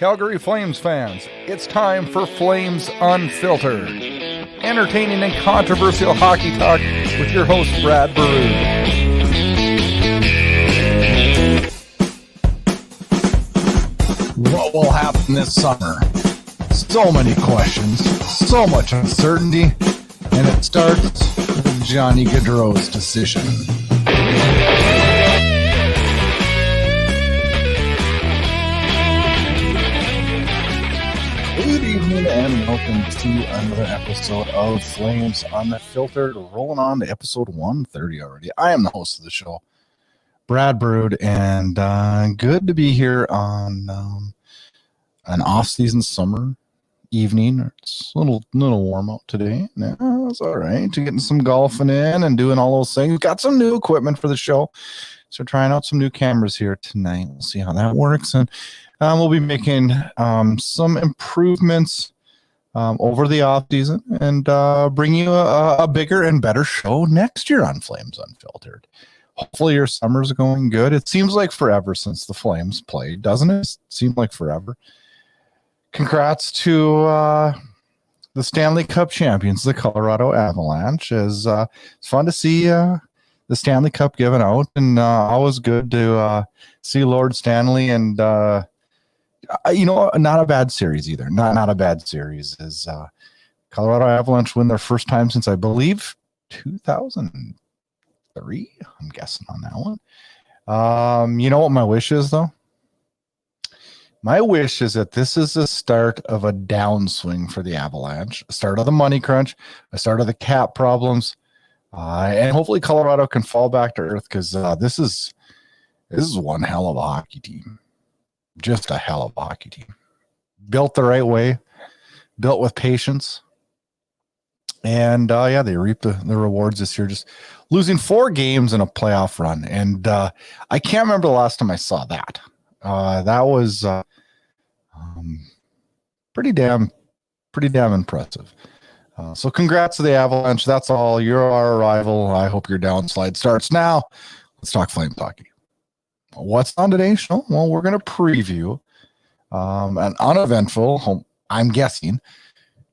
Calgary Flames fans, it's time for Flames Unfiltered. Entertaining and controversial hockey talk with your host, Brad Burud. What will happen this summer? So many questions, so much uncertainty, and it starts with Johnny Gaudreau's decision. Good evening and welcome to another episode of Flames Unfiltered, rolling on to episode 130 already. I am the host of the show, Brad Burud, and good to be here on an off-season summer evening. It's a little warm out today. No, it's all right. Getting some golfing in and doing all those things. Got some new equipment for the show, so trying out some new cameras here tonight. We'll see how that works, and we'll be making some improvements over the off season and bring you a bigger and better show next year on Flames Unfiltered. Hopefully your summer's going good. It seems like forever since the Flames played, doesn't it? It seems like forever. Congrats to the Stanley Cup champions, the Colorado Avalanche. It's fun to see the Stanley Cup given out, and always good to see Lord Stanley and not a bad series either. Not a bad series as Colorado Avalanche win their first time since, I believe, 2003. I'm guessing on that one. You know what my wish is, though? My wish is that this is the start of a downswing for the Avalanche, a start of the money crunch, a start of the cap problems, and hopefully Colorado can fall back to earth, because this is one hell of a hockey team. Just a hell of a hockey team. Built the right way, built with patience. And they reaped the rewards this year, just losing 4 games in a playoff run. And I can't remember the last time I saw that. That was pretty damn impressive. So congrats to the Avalanche. That's all. You're our rival. I hope your downslide starts now. Let's talk Flames hockey. What's on today's show? Well, we're going to preview an uneventful, I'm guessing,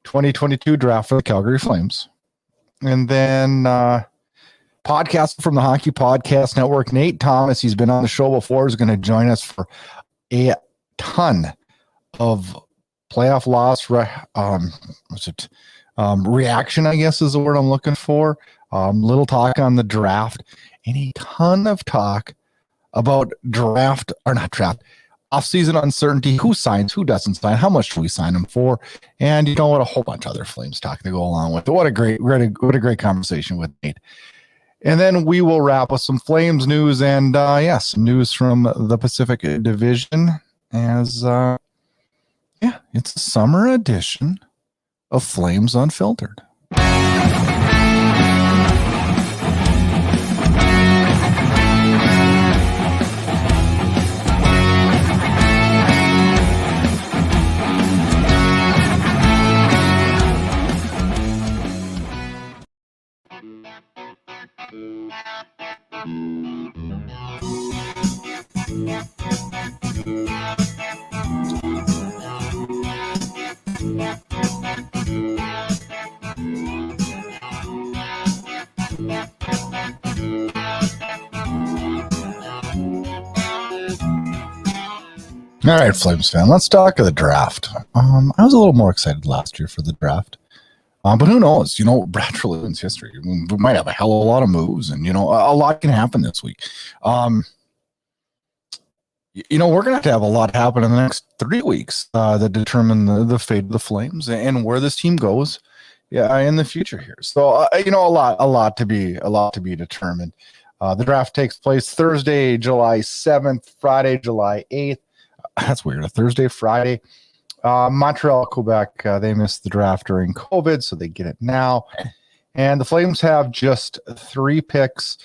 2022 draft for the Calgary Flames. And then podcast from the Hockey Podcast Network, Nate Thomas, he's been on the show before, is going to join us for a ton of playoff loss reaction, I guess is the word I'm looking for. Little talk on the draft, and a ton of talk about off-season uncertainty, who signs, who doesn't sign, how much do we sign them for, and a whole bunch of other Flames talk to go along with it. What a great conversation with Nate. And then we will wrap with some Flames news and some news from the Pacific Division as it's a summer edition of Flames Unfiltered. All right, Flames fan, let's talk of the draft. I was a little more excited last year for the draft. But who knows? Brad Treliving's history. We might have a hell of a lot of moves, and, a lot can happen this week. We're going to have a lot happen in the next 3 weeks that determine the fate of the Flames and where this team goes in the future here. So, a lot to be determined. The draft takes place Thursday, July 7th, Friday, July 8th. That's weird. A Thursday, Friday. Montreal, Quebec, they missed the draft during COVID, so they get it now. And the Flames have just 3 picks,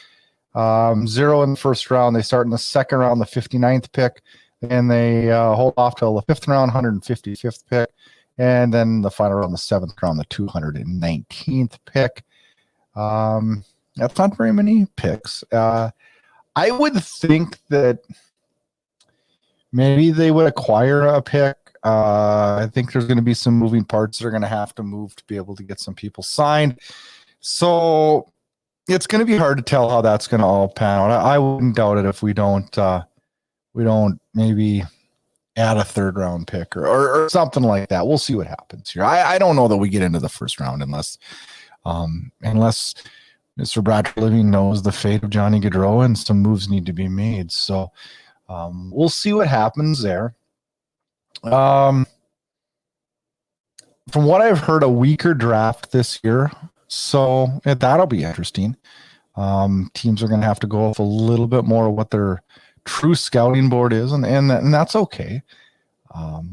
0 in the first round. They start in the second round, the 59th pick, and they hold off till the 5th round, 155th pick, and then the final round, the 7th round, the 219th pick. That's not very many picks. I would think that maybe they would acquire a pick I think there's going to be some moving parts that are going to have to move to be able to get some people signed. So it's going to be hard to tell how that's going to all pan out. I wouldn't doubt it if we don't maybe add a third round pick or something like that. We'll see what happens here. I don't know that we get into the first round unless Mr. Brad Living knows the fate of Johnny Gaudreau and some moves need to be made. So we'll see what happens there. From what I've heard, a weaker draft this year. So that'll be interesting. Teams are going to have to go off a little bit more of what their true scouting board is, and that's okay.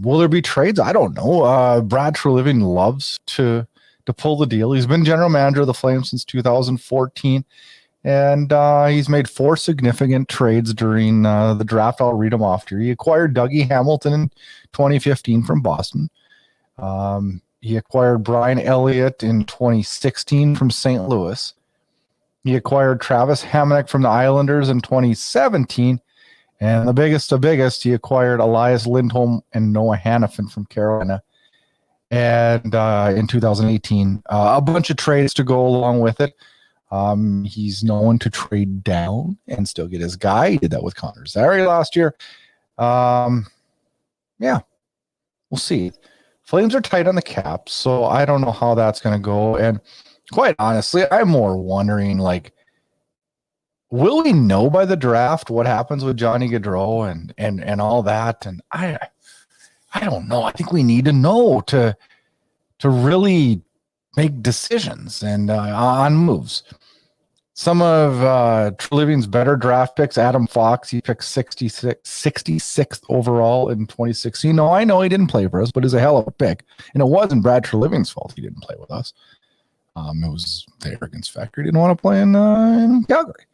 Will there be trades? I don't know. Brad Treliving loves to pull the deal. He's been general manager of the Flames since 2014, and he's made 4 significant trades during the draft. I'll read them off here. He acquired Dougie Hamilton in 2015 from Boston. He acquired Brian Elliott in 2016 from St. Louis. He acquired Travis Hamonic from the Islanders in 2017. And the biggest of biggest, he acquired Elias Lindholm and Noah Hannafin from Carolina. And in 2018, a bunch of trades to go along with it. He's known to trade down and still get his guy. He did that with Connor Zary last year. Yeah, we'll see. Flames are tight on the cap, so I don't know how that's going to go. And quite honestly, I'm more wondering, like, will we know by the draft what happens with Johnny Gaudreau and all that? And I don't know. I think we need to know to really make decisions and on moves. Some of Treliving's better draft picks, Adam Fox, he picked 66th overall in 2016. No, I know he didn't play for us, but it's a hell of a pick. And it wasn't Brad Treliving's fault he didn't play with us. It was the arrogance factor. He didn't want to play in Calgary.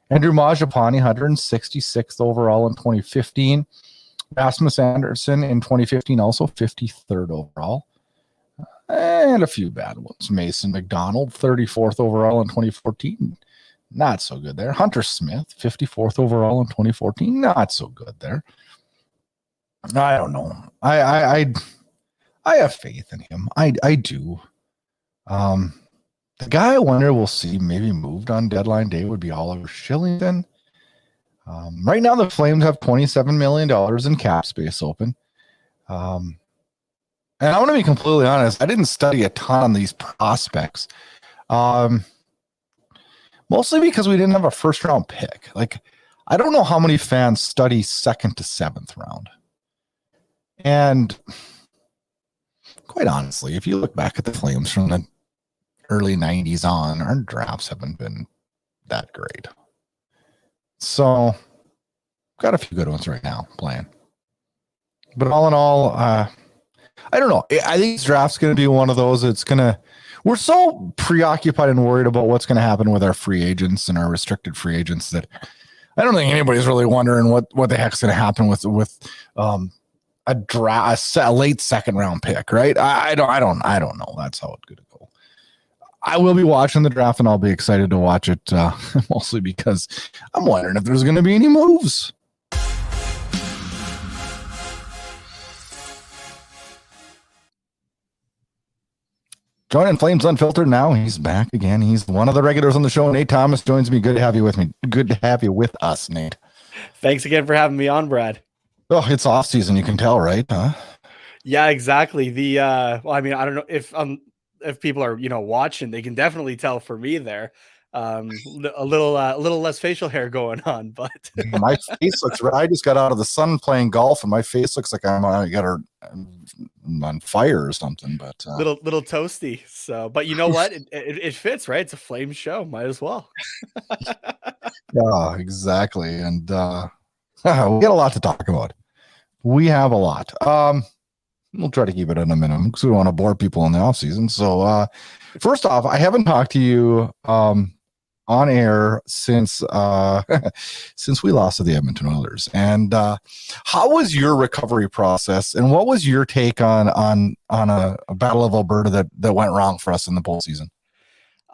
Andrew Mangiapane, 166th overall in 2015. Rasmus Anderson in 2015, also 53rd overall. And a few bad ones. Mason McDonald, 34th overall in 2014. Not so good there. Hunter Smith, 54th overall in 2014. Not so good there. I don't know. I have faith in him. I do. The guy I wonder we'll see maybe moved on deadline day would be Oliver Shillington. Right now, the Flames have $27 million in cap space open. And I want to be completely honest, I didn't study a ton on these prospects. Mostly because we didn't have a first round pick. Like, I don't know how many fans study 2nd to 7th round. And quite honestly, if you look back at the Flames from the early 90s on, our drafts haven't been that great. So, got a few good ones right now playing. But all in all, I don't know. I think this draft's going to be one of those that's going to, we're so preoccupied and worried about what's going to happen with our free agents and our restricted free agents that I don't think anybody's really wondering what the heck's going to happen with a late 2nd round pick, right? I don't know. That's how it's going to go. I will be watching the draft and I'll be excited to watch it, mostly because I'm wondering if there's going to be any moves. Joining Flames Unfiltered now. He's back again. He's one of the regulars on the show. Nate Thomas joins me. Good to have you with me. Good to have you with us, Nate. Thanks again for having me on, Brad. Oh, it's off season. You can tell, right? Huh? Yeah, exactly. Well, I mean, I don't know if people are, watching, they can definitely tell for me there. A little less facial hair going on, but my face looks right. I just got out of the sun playing golf and my face looks like I'm on fire or something, but little toasty. So, but you know what? It fits, right? It's a Flame show. Might as well. Yeah, exactly. And we got a lot to talk about. We have a lot. We'll try to keep it at a minimum because we don't want to bore people in the off season. So first off, I haven't talked to you on air since we lost to the Edmonton Oilers. And how was your recovery process? And what was your take on a Battle of Alberta that went wrong for us in the postseason?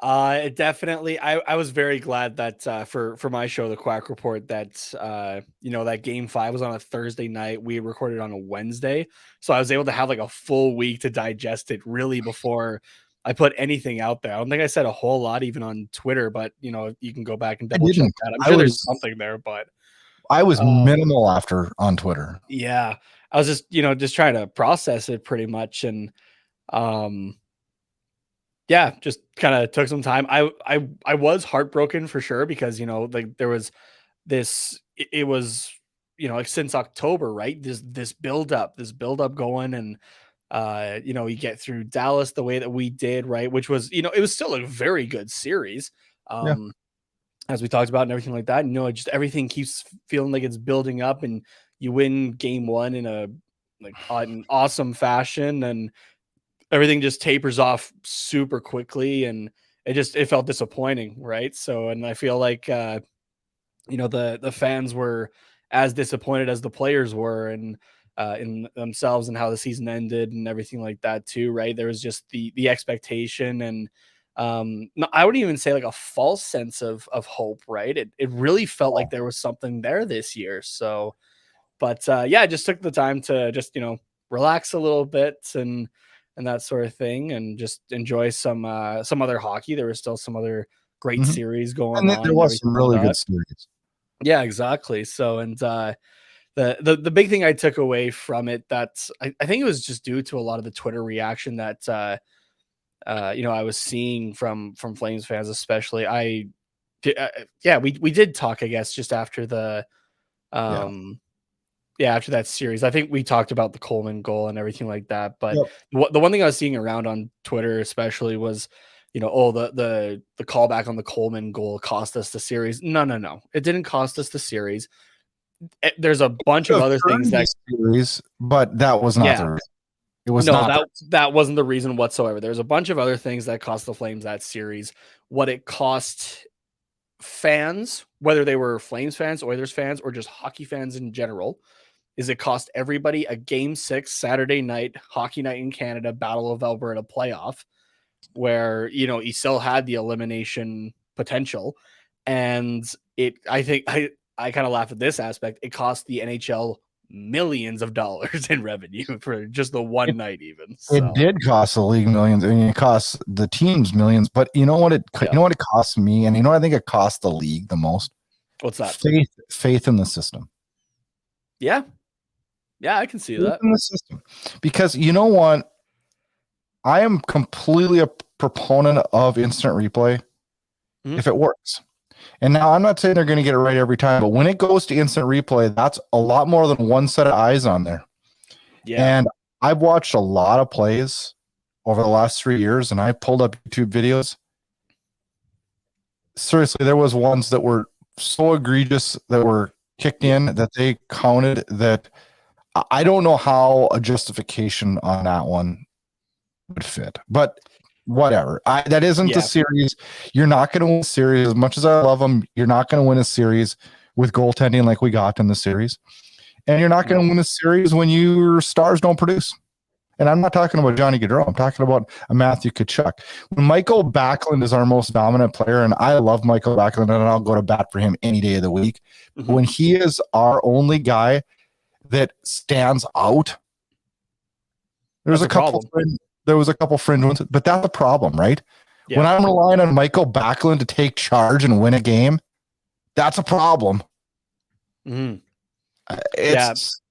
It definitely. I was very glad that for my show, the Quack Report, that that Game 5 was on a Thursday night. We recorded on a Wednesday, so I was able to have like a full week to digest it really before I put anything out there. I don't think I said a whole lot even on Twitter, but you can go back and I double check didn't. that. I'm I sure there's was something there, but I was um, minimal after on Twitter. yeah, I was just trying to process it pretty much, and um yeah, just kind of took some time. I was heartbroken for sure because like there was it was like since October, right? This build up going, and you get through Dallas the way that we did, right? Which was it was still a very good series. Yeah. Um as we talked about and everything like that. Just everything keeps feeling like it's building up, and you win game 1 in a like an awesome fashion, and everything just tapers off super quickly, and it felt disappointing, right? So, and I feel like the fans were as disappointed as the players were, and in themselves and how the season ended and everything like that too, right? There was just the expectation, and no, I wouldn't even say like a false sense of hope, right? It really felt like there was something there this year. So, but yeah, I just took the time to just relax a little bit, and that sort of thing, and just enjoy some other hockey. There was still some other great Mhm. series going And then on there and was everything some like really good that. series. Yeah, exactly. So, and the big thing I took away from it, that I think it was just due to a lot of the Twitter reaction that I was seeing from Flames fans, especially. Yeah, we did talk, I guess, just after the Yeah. um after that series. I think we talked about the Coleman goal and everything like that. But Yep. the one thing I was seeing around on Twitter, especially, was, oh, the callback on the Coleman goal cost us the series. No, no, no, it didn't cost us the series. There's a bunch Could of have other things turned that, this series, but that was not yeah, the reason. It was no, not that wasn't the reason whatsoever. There's a bunch of other things that cost the Flames that series. What it cost fans, whether they were Flames fans, Oilers fans, or just hockey fans in general, is it cost everybody a Game 6 Saturday night hockey night in Canada Battle of Alberta playoff, where you still had the elimination potential, and I think I kind of laugh at this aspect. It cost the NHL millions of dollars in revenue for just the it, one night, even. it So did cost the league millions. I mean, it cost the teams millions, but you know what yeah, it cost me, and what I think it cost the league the most? what's that? Faith in the system. Yeah, yeah, I can see Faith that. in the system. Because you know what? I am completely a proponent of instant replay Mhm. if it works. And now I'm not saying they're going to get it right every time, but when it goes to instant replay, that's a lot more than one set of eyes on there. Yeah, And I've watched a lot of plays over the last 3 years, and I pulled up YouTube videos. Seriously, there was ones that were so egregious that were kicked yeah, in that they counted, that I don't know how a justification on that one would fit, but whatever. That isn't the yeah. series. You're not going to win a series. As much as I love them, you're not going to win a series with goaltending like we got in the series. And you're not going No. to win a series when your stars don't produce. And I'm not talking about Johnny Gaudreau. I'm talking about a Matthew Tkachuk. When Michael Backlund is our most dominant player, and I love Michael Backlund, and I'll go to bat for him any day of the week. Mhm. When he is our only guy that stands out, That's a problem. there was a couple fringe ones, but that's a problem, right? When Yeah. I'm relying on Michael Backlund to take charge and win a game, that's a problem. Mhm. Yeah. It's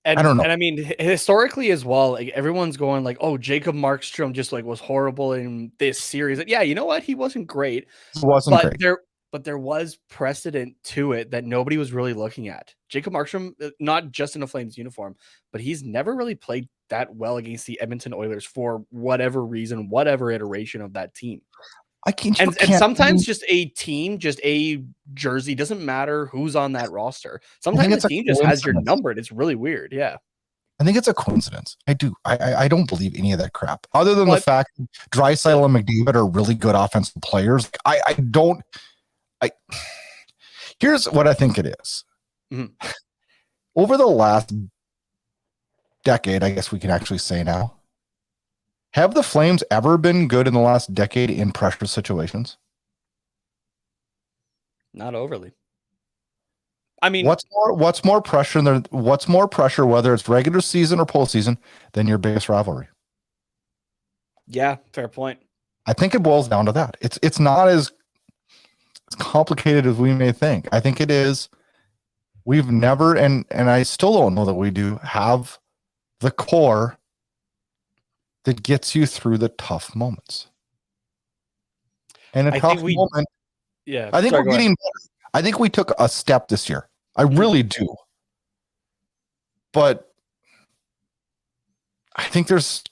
I And don't know. and I mean, historically as well, like everyone's going like, "Oh, Jacob Markstrom just like was horrible in this series." Yeah, you know what? He wasn't great, It wasn't but great. there was precedent to it that nobody was really looking at. Jacob Markstrom, not just in a Flames uniform, but he's never really played that well against the Edmonton Oilers for whatever reason, whatever iteration of that team. You And can't. sometimes just a team, just a jersey, doesn't matter who's on that roster. I think Sometimes a it's a team just has your coincidence. number, and it's really weird. Yeah. I think it's a coincidence. I do. I don't believe any of that crap. Other than the But fact that yeah. Draisaitl and McDavid are really good offensive players. I don't. I Here's what I think it is. Mhm. Over the last decade, I guess we can actually say now, Have the Flames ever been good in the last decade in pressure situations? Not overly. I mean, what's more pressure than what's more pressure, whether it's regular season or postseason, than your biggest rivalry? yeah, fair point. I think it boils down to that. It's not as complicated as we may think. I think it is. We've never, and I still don't know that we do have the core that gets you through the tough moments. And a tough moment. Yeah, I think we're getting better. I think we took a step this year. I really do. But I think there's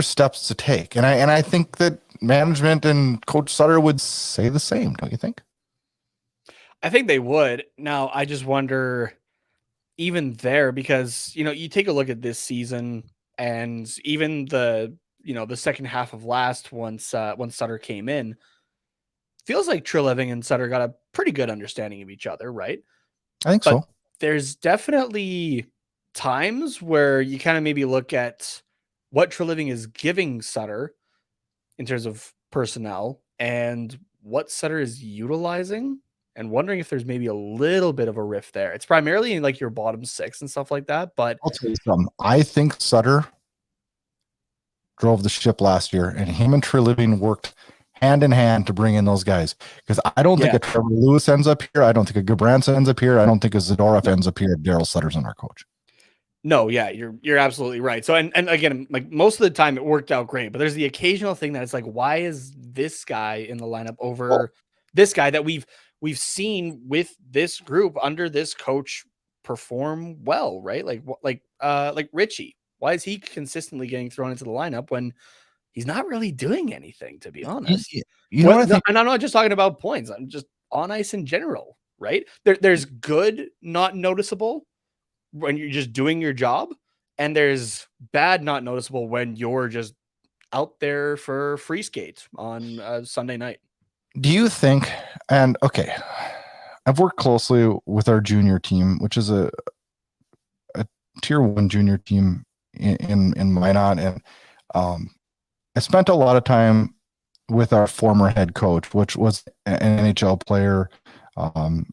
steps to take. And I think that management and Coach Sutter would say the same, don't you think? I think they would. Now, I just wonder even there, because, you take a look at this season and even the second half of last, once Sutter came in, feels like Treliving and Sutter got a pretty good understanding of each other, right? I think so. There's definitely times where you kind of maybe look at what Treliving is giving Sutter in terms of personnel and what Sutter is utilizing, and wondering if there's maybe a little bit of a rift there. It's primarily in like your bottom six and stuff like that. But I'll tell you something. I think Sutter drove the ship last year, and him and Treliving worked hand in hand to bring in those guys. Because I don't think a Trevor Lewis ends up here. I don't think a Gabranson ends up here. I don't think a Zadorov ends up here if Daryl Sutter's our coach. No, yeah, you're absolutely right. So, and again, like most of the time it worked out great, but there's the occasional thing that it's like, why is this guy in the lineup over this guy that we've seen with this group under this coach perform well, right? Like Richie. Why is he consistently getting thrown into the lineup when he's not really doing anything, to be honest? You know what I think? And I'm not just talking about points. I'm just on ice in general, right? There's good, not noticeable when you're just doing your job, and there's bad, not noticeable when you're just out there for free skates on a Sunday night. Do you think, and okay, I've worked closely with our junior team, which is a tier 1 junior team in Minot, and I spent a lot of time with our former head coach, which was an NHL player,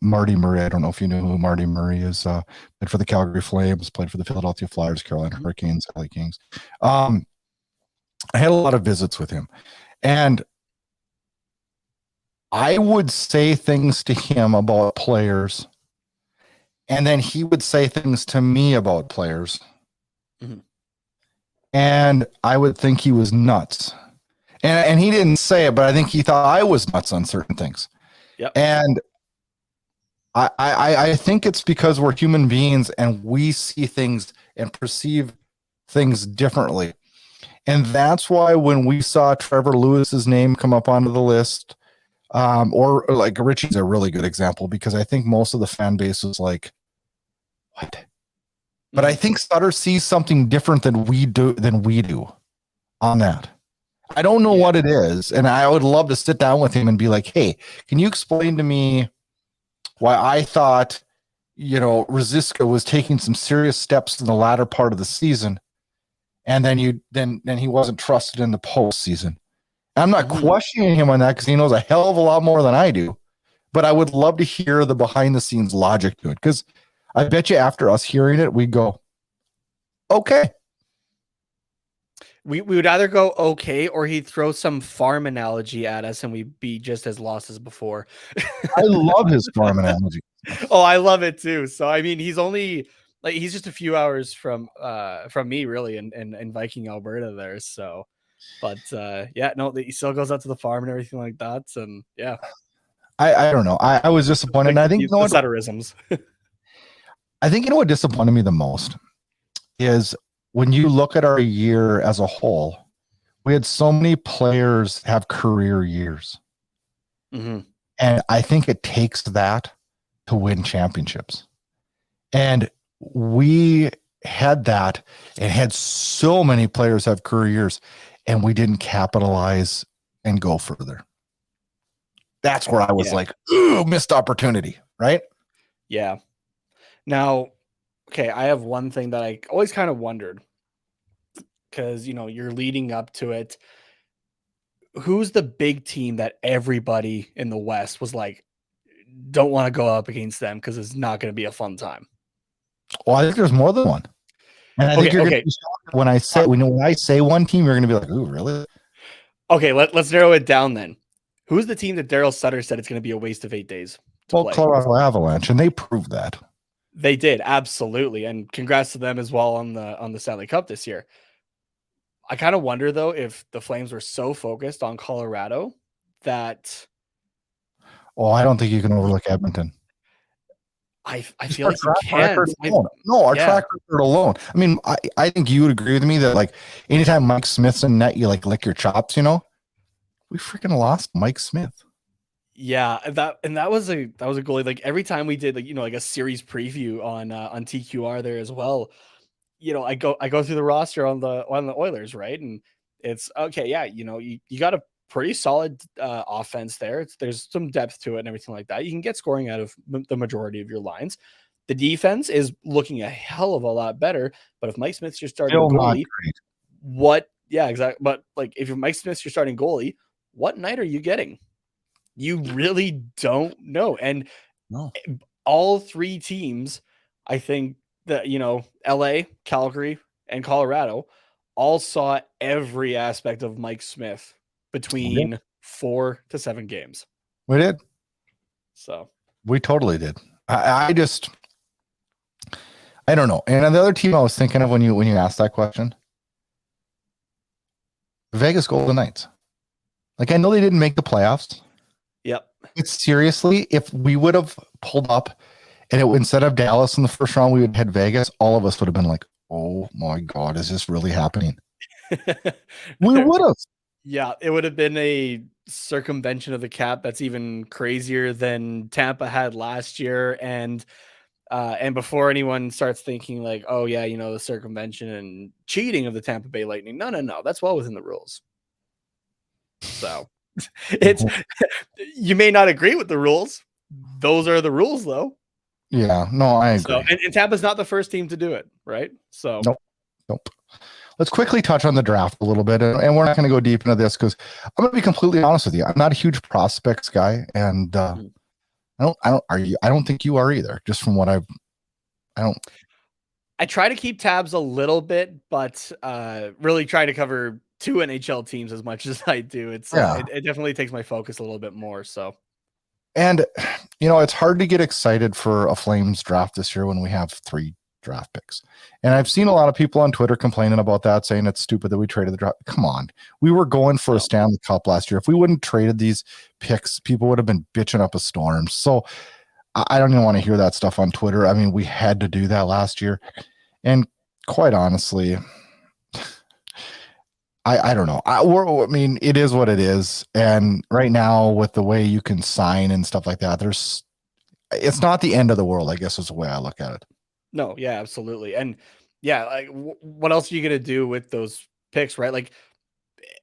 Marty Murray. I don't know if you know who Marty Murray is. Played for the Calgary Flames, played for the Philadelphia Flyers, Carolina Hurricanes, LA Kings. I had a lot of visits with him, and I would say things to him about players, and then he would say things to me about players. Mm-hmm. And I would think he was nuts. And he didn't say it, but I think he thought I was nuts on certain things. Yep. And I think it's because we're human beings and we see things and perceive things differently. And that's why when we saw Trevor Lewis's name come up onto the list, or like Richie's a really good example, because I think most of the fan base was like, what? But I think Sutter sees something different than we do on that. I don't know what it is. And I would love to sit down with him and be like, hey, can you explain to me why I thought, Rosiska was taking some serious steps in the latter part of the season, and then he wasn't trusted in the postseason. I'm not questioning him on that because he knows a hell of a lot more than I do, but I would love to hear the behind the scenes logic to it, because I bet you after us hearing it, we'd go, okay. We would either go okay, or he'd throw some farm analogy at us and we'd be just as lost as before. I love his farm analogy. Oh, I love it too. So, I mean, he's just a few hours from me, really, in Viking, Alberta there. So, but he still goes out to the farm and everything like that. And yeah, I don't know. I was disappointed. And I think the Sutterisms. I think what disappointed me the most is when you look at our year as a whole, we had so many players have career years. Mm-hmm. And I think it takes that to win championships. And we had that and had so many players have career years, and we didn't capitalize and go further. That's where I was like, ooh, missed opportunity, right? Yeah. Now, okay, I have one thing that I always kind of wondered, because you're leading up to it. Who's the big team that everybody in the West was like, don't want to go up against them because it's not going to be a fun time? Well, I think there's more than one. And I think you're going to be shocked when I say one team, you're going to be like, ooh, really? Okay, let's narrow it down then. Who's the team that Daryl Sutter said it's going to be a waste of 8 days to play? Colorado Avalanche, and they proved that. They did, absolutely. And congrats to them as well on the Stanley Cup this year. I kind of wonder, though, if the Flames were so focused on Colorado that... Oh, I don't think you can overlook Edmonton. I feel like you can't. Our track record alone. I mean, I think you would agree with me that, like, anytime Mike Smith's in net, you, like, lick your chops, We freaking lost Mike Smith. Yeah, that was a goalie. Like, every time we did, like, like a series preview on TQR there as well, I go through the roster on the Oilers, right? And it's okay, yeah, you got a pretty solid offense there. There's some depth to it and everything like that. You can get scoring out of the majority of your lines. The defense is looking a hell of a lot better. But if Mike Smith's your starting goalie, what? Yeah, exactly. But like, if Mike Smith's your starting goalie, what night are you getting? You really don't know. And all 3 teams, I think that LA, Calgary, and Colorado all saw every aspect of Mike Smith between 4 to 7 games. We did. So we totally did. I don't know. And the other team I was thinking of when you asked that question, Vegas Golden Knights. Like, I know they didn't make the playoffs. Yep. It's seriously, if we would have pulled up and instead of Dallas in the first round, we would had Vegas, all of us would have been like, oh my God, is this really happening? We would have. Yeah, it would have been a circumvention of the cap that's even crazier than Tampa had last year. And before anyone starts thinking like, oh yeah, the circumvention and cheating of the Tampa Bay Lightning. No. That's well within the rules. So it's, you may not agree with the rules. Those are the rules though. Yeah, no, I agree. So, and Tampa's not the first team to do it, right? So Nope. Let's quickly touch on the draft a little bit, and we're not going to go deep into this because I'm going to be completely honest with you. I'm not a huge prospects guy, and I don't think you are either. Just from what I try to keep tabs a little bit, but really try to cover 2 NHL teams as much as I do. It definitely takes my focus a little bit more. So, and it's hard to get excited for a Flames draft this year when we have 3 draft picks. And I've seen a lot of people on Twitter complaining about that, saying it's stupid that we traded the draft. Come on. We were going for a Stanley Cup last year. If we wouldn't traded these picks, people would have been bitching up a storm. So I don't even want to hear that stuff on Twitter. I mean, we had to do that last year. And quite honestly, I don't know. I mean, it is what it is. And right now with the way you can sign and stuff like that, it's not the end of the world, I guess is the way I look at it. No, yeah, absolutely. And yeah, like what else are you going to do with those picks, right? Like,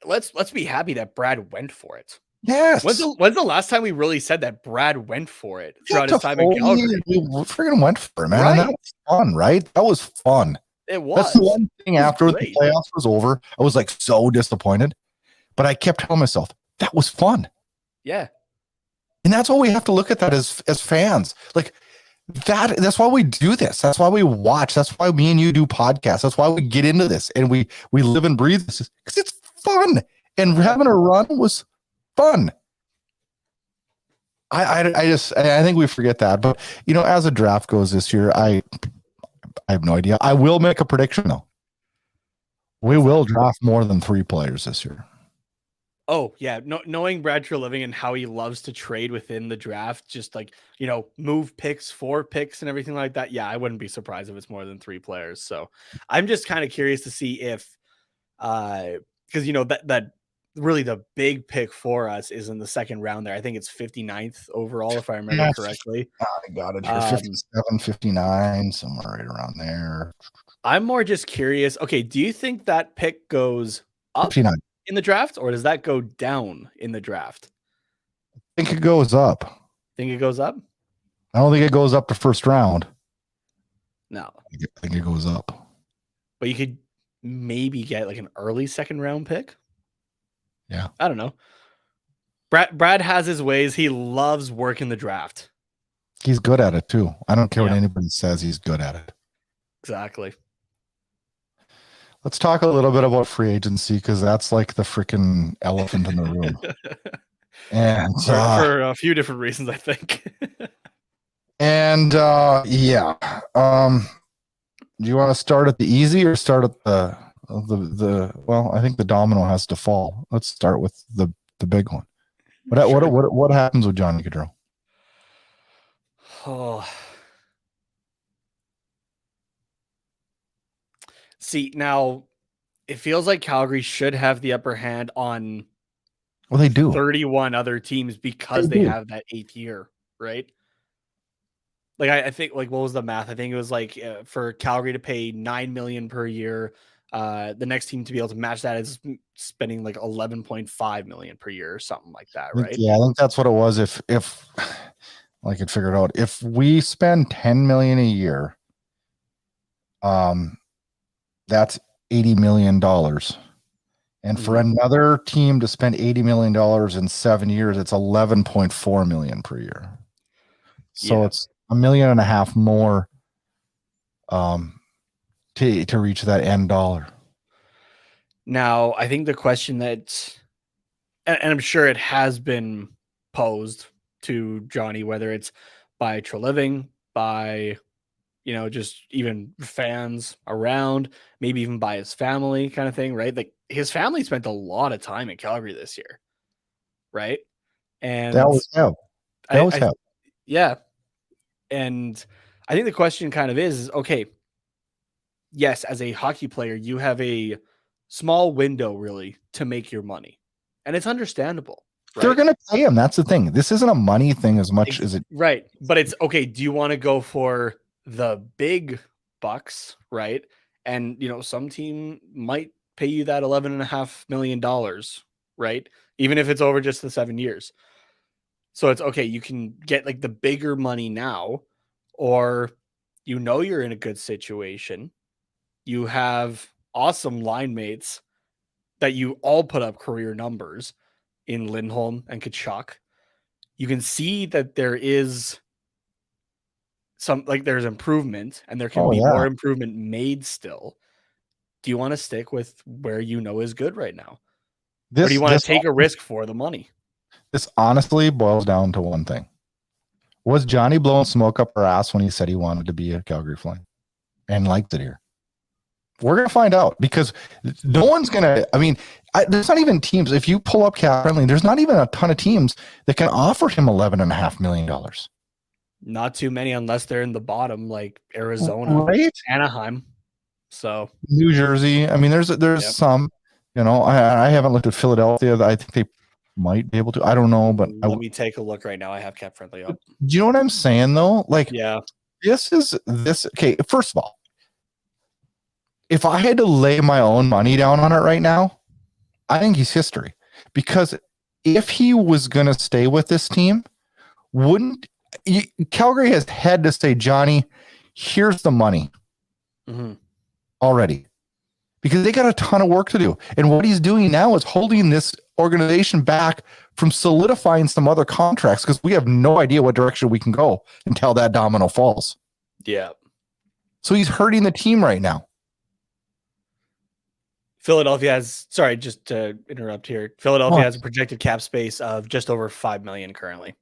let's be happy that Brad went for it. Yes. When's the last time we really said that Brad went for it throughout his time in Calgary? We freaking went for it, man. Right. And that was fun, right? That was fun. It was. That's the one thing after the playoffs was over. I was like so disappointed, but I kept telling myself that was fun. Yeah. And that's what we have to look at that as fans. Like, that's why we do this. That's why we watch. That's why me and you do podcasts. That's why we get into this and we live and breathe this because it's fun. And having a run was fun. I think we forget that. But as a draft goes this year, I have no idea. I will make a prediction though. We will draft more than 3 players this year. Oh, yeah. Knowing Brad Treliving and how he loves to trade within the draft, just like, move picks, 4 picks and everything like that. Yeah, I wouldn't be surprised if it's more than 3 players. So I'm just kind of curious to see if, because, that really the big pick for us is in the second round there. I think it's 59th overall, if I remember correctly. I got it here. 57, 59, somewhere right around there. I'm more just curious. Okay, do you think that pick goes up 59. in the draft, or does that go down in the draft? I think it goes up. Think it goes up? I don't think it goes up to first round. No. I think it goes up. But you could maybe get like an early second round pick. Yeah. I don't know. Brad has his ways. He loves working the draft. He's good at it too. I don't care what Yeah. anybody says. He's good at it. Exactly. Let's talk a little bit about free agency because that's like the freaking elephant in the room. And for a few different reasons, I think. Yeah. Do you want to start at the easy or start at the well, I think the domino has to fall. Let's start with the big one. What happens with Johnny Gaudreau? Oh. See, now it feels like Calgary should have the upper hand on Well, they do. 31 other teams because they have that 8th year, right? Like I think, like, what was the math? I think it was like for Calgary to pay $9 million per year, the next team to be able to match that is spending like $11.5 million per year or something like that, right? Yeah, I think that's what it was. If I could figure it out, if we spend $10 million a year, that's $80 million. And for another team to spend $80 million in 7 years, it's $11.4 million per year. So it's $1.5 million more to reach that end dollar. Now, I think the question that, and I'm sure it has been posed to Johnny, whether it's by Treliving, by, you know, just even fans around, maybe even by his family kind of thing, right? Like his family spent a lot of time in Calgary this year, right? And They always have. Yeah. And I think the question kind of is okay, yes, as a hockey player, you have a small window really to make your money. And it's understandable. Right? They're going to pay him. That's the thing. This isn't a money thing as much as it. Right. But it's okay. Do you want to go for the big bucks? Right. And, you know, some team might pay you that $11.5 million. Right. Even if it's over just the 7 years. So it's okay. You can get like the bigger money now, or, you know, you're in a good situation. You have awesome line mates that you all put up career numbers in Lindholm and Kachuk. You can see that there is there's improvement, and there can be more improvement made still. Do you want to stick with where you know is good right now? Or do you want to take a risk for the money? This honestly boils down to one thing. Was Johnny blowing smoke up our ass when he said he wanted to be a Calgary Flame and liked it here? We're going to find out, because no one's going to, I mean, there's not even teams. If you pull up Cap Friendly, there's not even a ton of teams that can offer him $11.5 million. Not too many, unless they're in the bottom, like Arizona, right? Anaheim. So New Jersey. I mean, there's some, you know, I haven't looked at Philadelphia. I think they might be able to. I don't know, but let me take a look right now. I have Cap Friendly up. Do you know what I'm saying though? Like, yeah, this. Okay, first of all, if I had to lay my own money down on it right now, I think he's history. Because if he was going to stay with this team, Calgary has had to say, Johnny, here's the money already. Because they got a ton of work to do. And what he's doing now is holding this organization back from solidifying some other contracts, because we have no idea what direction we can go until that domino falls. Yeah. So he's hurting the team right now. Philadelphia has, sorry, just to interrupt here. Philadelphia has a projected cap space of just over $5 million currently.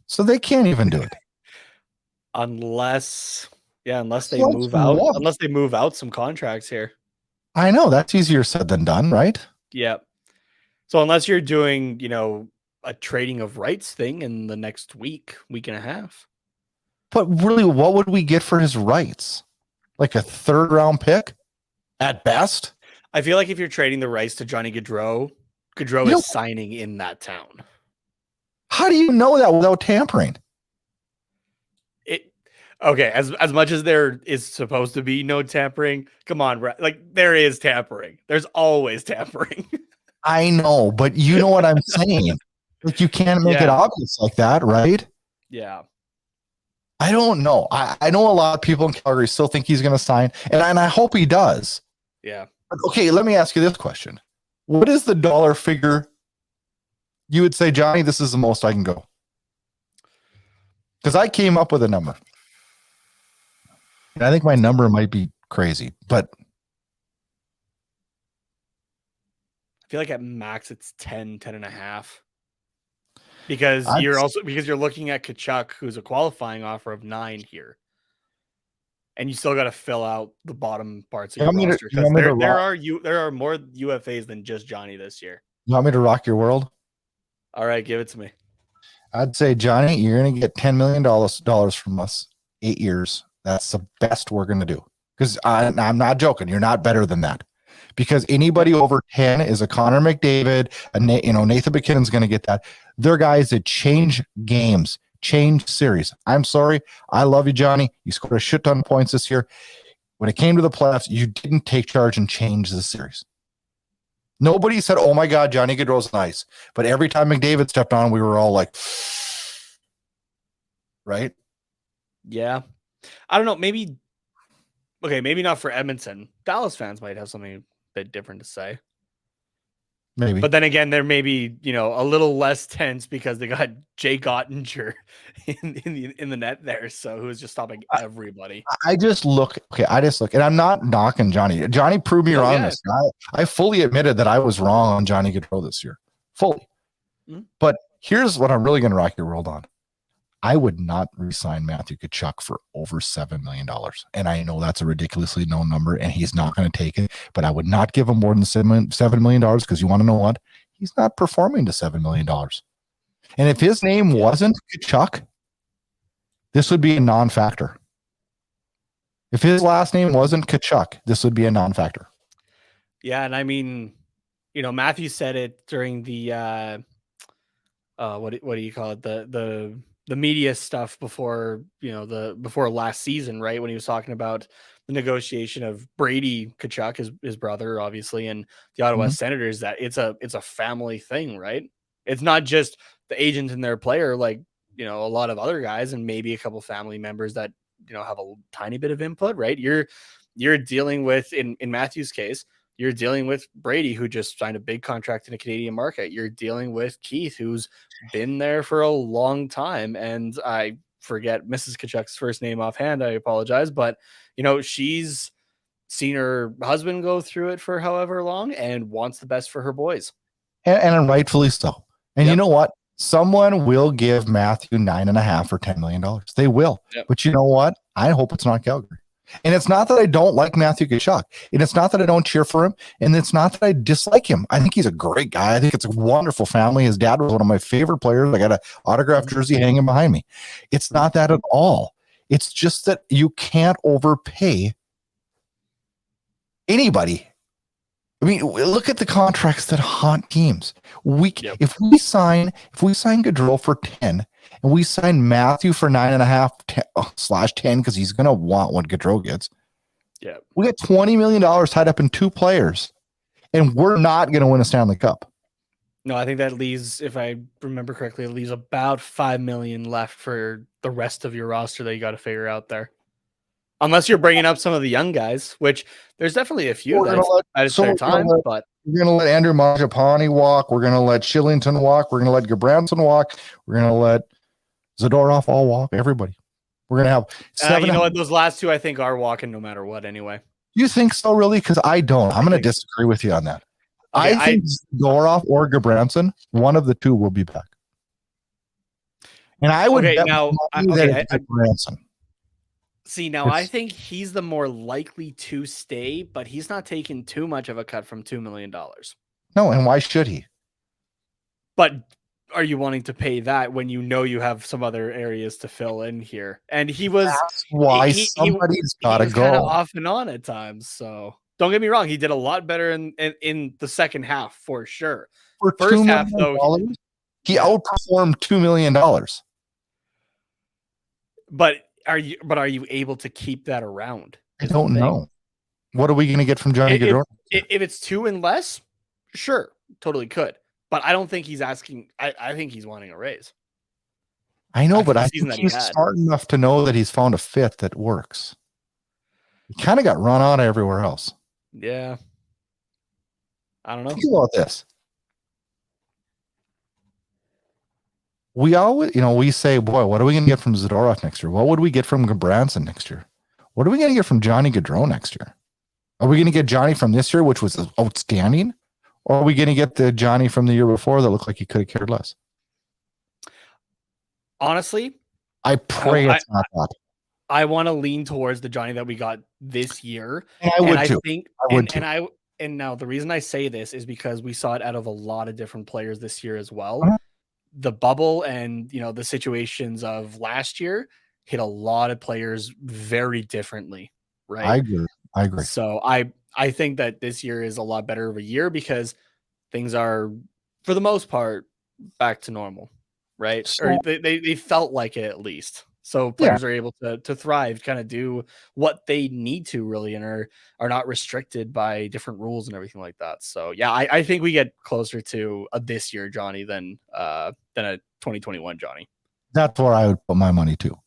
So they can't even do it. Unless they move out. Unless they move out some contracts here. I know, that's easier said than done, right? Yeah. So unless you're doing, you know, a trading of rights thing in the next week and a half. But really, what would we get for his rights? Like a 3rd round pick? At best? I feel like if you're trading the rights to Johnny Gaudreau is signing in that town. How do you know that without tampering? Okay, as much as there is supposed to be no tampering, come on, like there is tampering. There's always tampering. I know, but you know what I'm saying. Like, you can't make it obvious like that, right? Yeah. I don't know. I know a lot of people in Calgary still think he's going to sign, and I hope he does. Yeah. Okay, let me ask you this question. What is the dollar figure you would say, Johnny, this is the most I can go? Because I came up with a number. And I think my number might be crazy, but I feel like at max it's 10 and a half. Because you're looking at Kachuk, who's a qualifying offer of 9 here. And you still got to fill out the bottom parts of your roster, because there are more UFAs than just Johnny this year. You want me to rock your world? All right, give it to me. I'd say, Johnny, you're going to get $10 million from us, 8 years. That's the best we're going to do. Because I'm not joking. You're not better than that. Because anybody over 10 is a Connor McDavid, Nathan McKinnon's going to get that. They're guys that change games, change series. I'm sorry. I love you, Johnny. You scored a shit ton of points this year. When it came to the playoffs, you didn't take charge and change the series. Nobody said, oh my God, Johnny Gaudreau's nice. But every time McDavid stepped on, we were all like, right? Yeah. I don't know. Maybe not for Edmonton. Dallas fans might have something a bit different to say. Maybe. But then again, they're maybe, a little less tense because they got Jake Ottinger in the net there. So who's just stopping everybody. I just look, and I'm not knocking Johnny. Johnny proved me wrong. This. I fully admitted that I was wrong on Johnny Gaudreau this year. Fully. Mm-hmm. But here's what I'm really going to rock your world on. I would not re-sign Matthew Tkachuk for over $7 million. And I know that's a ridiculously known number, and he's not going to take it. But I would not give him more than $7 million, because you want to know what? He's not performing to $7 million. And if his name wasn't Tkachuk, this would be a non-factor. If his last name wasn't Tkachuk, this would be a non-factor. Yeah, and I mean, Matthew said it during the what do you call it? The media stuff before, before last season, right? When he was talking about the negotiation of Brady Tkachuk, his brother, obviously, and the Ottawa Senators, that it's a family thing, right? It's not just the agent and their player, like, a lot of other guys and maybe a couple family members that, have a tiny bit of input, right? You're dealing with, in Matthew's case, you're dealing with Brady, who just signed a big contract in a Canadian market. You're dealing with Keith, who's been there for a long time. And I forget Mrs. Tkachuk's first name offhand. I apologize. But, she's seen her husband go through it for however long and wants the best for her boys. And rightfully so. And you know what? Someone will give Matthew $9.5 or $10 million. They will. Yep. But you know what? I hope it's not Calgary. And it's not that I don't like Matthew Tkachuk, and it's not that I don't cheer for him, and it's not that I dislike him. I think he's a great guy. I think it's a wonderful family. His dad was one of my favorite players. I got an autographed jersey hanging behind me. It's not that at all. It's just that you can't overpay anybody. I mean, look at the contracts that haunt teams. If we sign Gaudreau for 10, and we sign Matthew for 9.5 / 10, because he's going to want what Gaudreau gets. Yeah, we got $20 million tied up in 2 players, and we're not going to win a Stanley Cup. No, I think that leaves, if I remember correctly, it leaves about $5 million left for the rest of your roster that you got to figure out there. Unless you're bringing up some of the young guys, which there's definitely a few that it's their time. But we're going to let Andrew Mangiapane walk. We're going to let Shillington walk. We're going to let Gabranson walk. We're going to let Zadorov all walk. Everybody. We're going to have 7. You know what? Those last 2, I think, are walking no matter what anyway. You think so, really? Because I don't. I'm going to disagree with you on that. Okay, I think Zadorov or Gabranson, one of the 2 will be back. And I would bet Gabranson. See, now I think he's the more likely to stay, but he's not taking too much of a cut from $2 million. No, and why should he? But are you wanting to pay that when you have some other areas to fill in here? And he was. That's why somebody's got to go. Kind of off and on at times. So don't get me wrong, he did a lot better in the second half for sure. For first half, though, he outperformed $2 million. But are you able to keep that around? I don't know. What are we going to get from Johnny Gaudreau? If it's 2 and less, sure, totally could. But I don't think he's asking. I think he's wanting a raise. I know, but I think he's smart enough to know that he's found a fit that works. He kind of got run out everywhere else. Yeah. I don't know. Think about this. We always, we say, boy, what are we going to get from Zadorov next year? What would we get from Gabranson next year? What are we going to get from Johnny Gaudreau next year? Are we going to get Johnny from this year, which was outstanding? Or are we going to get the Johnny from the year before that looked like he could have cared less? Honestly, I pray it's not that. I want to lean towards the Johnny that we got this year. And I would too. Think, and now the reason I say this is because we saw it out of a lot of different players this year as well. Uh-huh. The bubble and the situations of last year hit a lot of players very differently, right? I agree. So I think that this year is a lot better of a year because things are, for the most part, back to normal, right? So, or they felt like it at least. So players are able to thrive, kind of do what they need to really, and are not restricted by different rules and everything like that. So yeah, I think we get closer to a this year Johnny than a 2021 Johnny. That's where I would put my money too.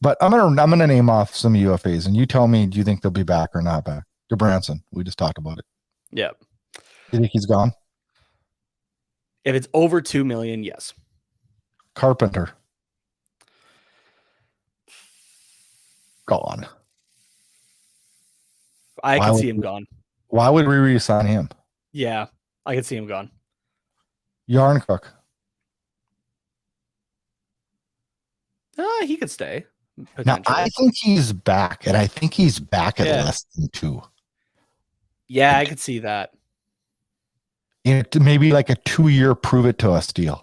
But I'm gonna name off some UFAs, and you tell me, do you think they'll be back or not back? Gabranson, we just talked about it. Yeah. You think he's gone? If it's over $2 million, yes. Carpenter. Gone. I can see him gone. Why would we re-sign him? Yeah, I can see him gone. Yarncook. He could stay. Now, I think he's back, and I think he's back at less than 2. Yeah, I could see that. Maybe like a 2-year prove-it-to-us deal.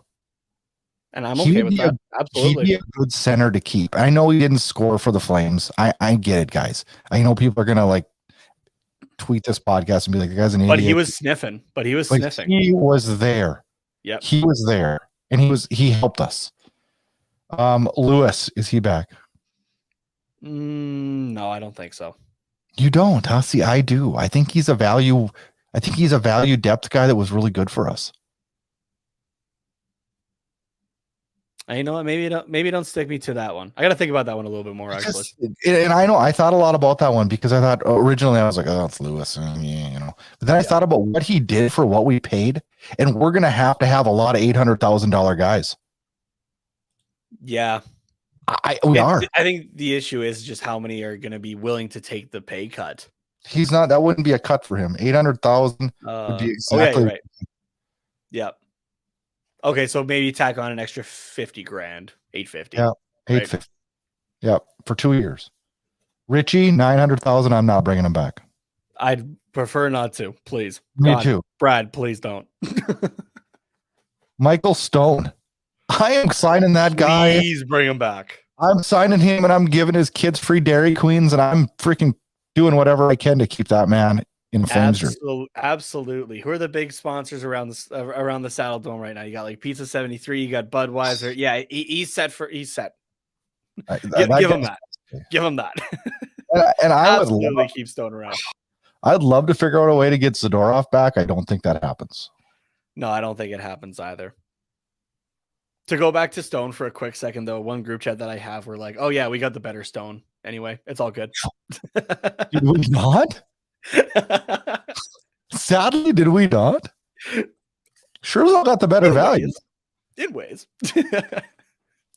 And I'm okay with that. Absolutely. He'd be a good center to keep. I know he didn't score for the Flames. I get it, guys. I know people are going to tweet this podcast and be like, the guy's an idiot. But he was sniffing. He was there. Yeah. He was there. And he helped us. Lewis, is he back? No, I don't think so. You don't, huh? See, I do. I think he's a value depth guy that was really good for us. And you know what? Maybe don't stick me to that one. I got to think about that one a little bit more, actually. And I thought a lot about that one because I thought originally I was like, oh, it's Lewis, But then I thought about what he did for what we paid, and we're gonna have a lot of $800,000 guys. Yeah, we are. I think the issue is just how many are going to be willing to take the pay cut. He's not. That wouldn't be a cut for him. 800,000 would be exactly. Right. Yeah. Okay, so maybe tack on an extra $50,000, $850,000. Yeah, $850,000. Right? Yeah, for 2 years. Richie, $900,000. I'm not bringing him back. I'd prefer not to, please. Me too. Brad, please don't. Michael Stone. I am signing that guy. Please bring him back. I'm signing him, and I'm giving his kids free Dairy Queens, and I'm freaking doing whatever I can to keep that man in the Flames. Absolutely. Who are the big sponsors around the Saddle Dome right now? You got Pizza 73. You got Budweiser. Yeah, he's set. Give him that. Give him that. And I absolutely keep Stone around. I'd love to figure out a way to get Zadorov back. I don't think that happens. No, I don't think it happens either. To go back to Stone for a quick second, though, one group chat that I have, we're like, oh, yeah, we got the better Stone. Anyway, it's all good. Did we not? Sadly, did we not? Sure, got the better value. In ways.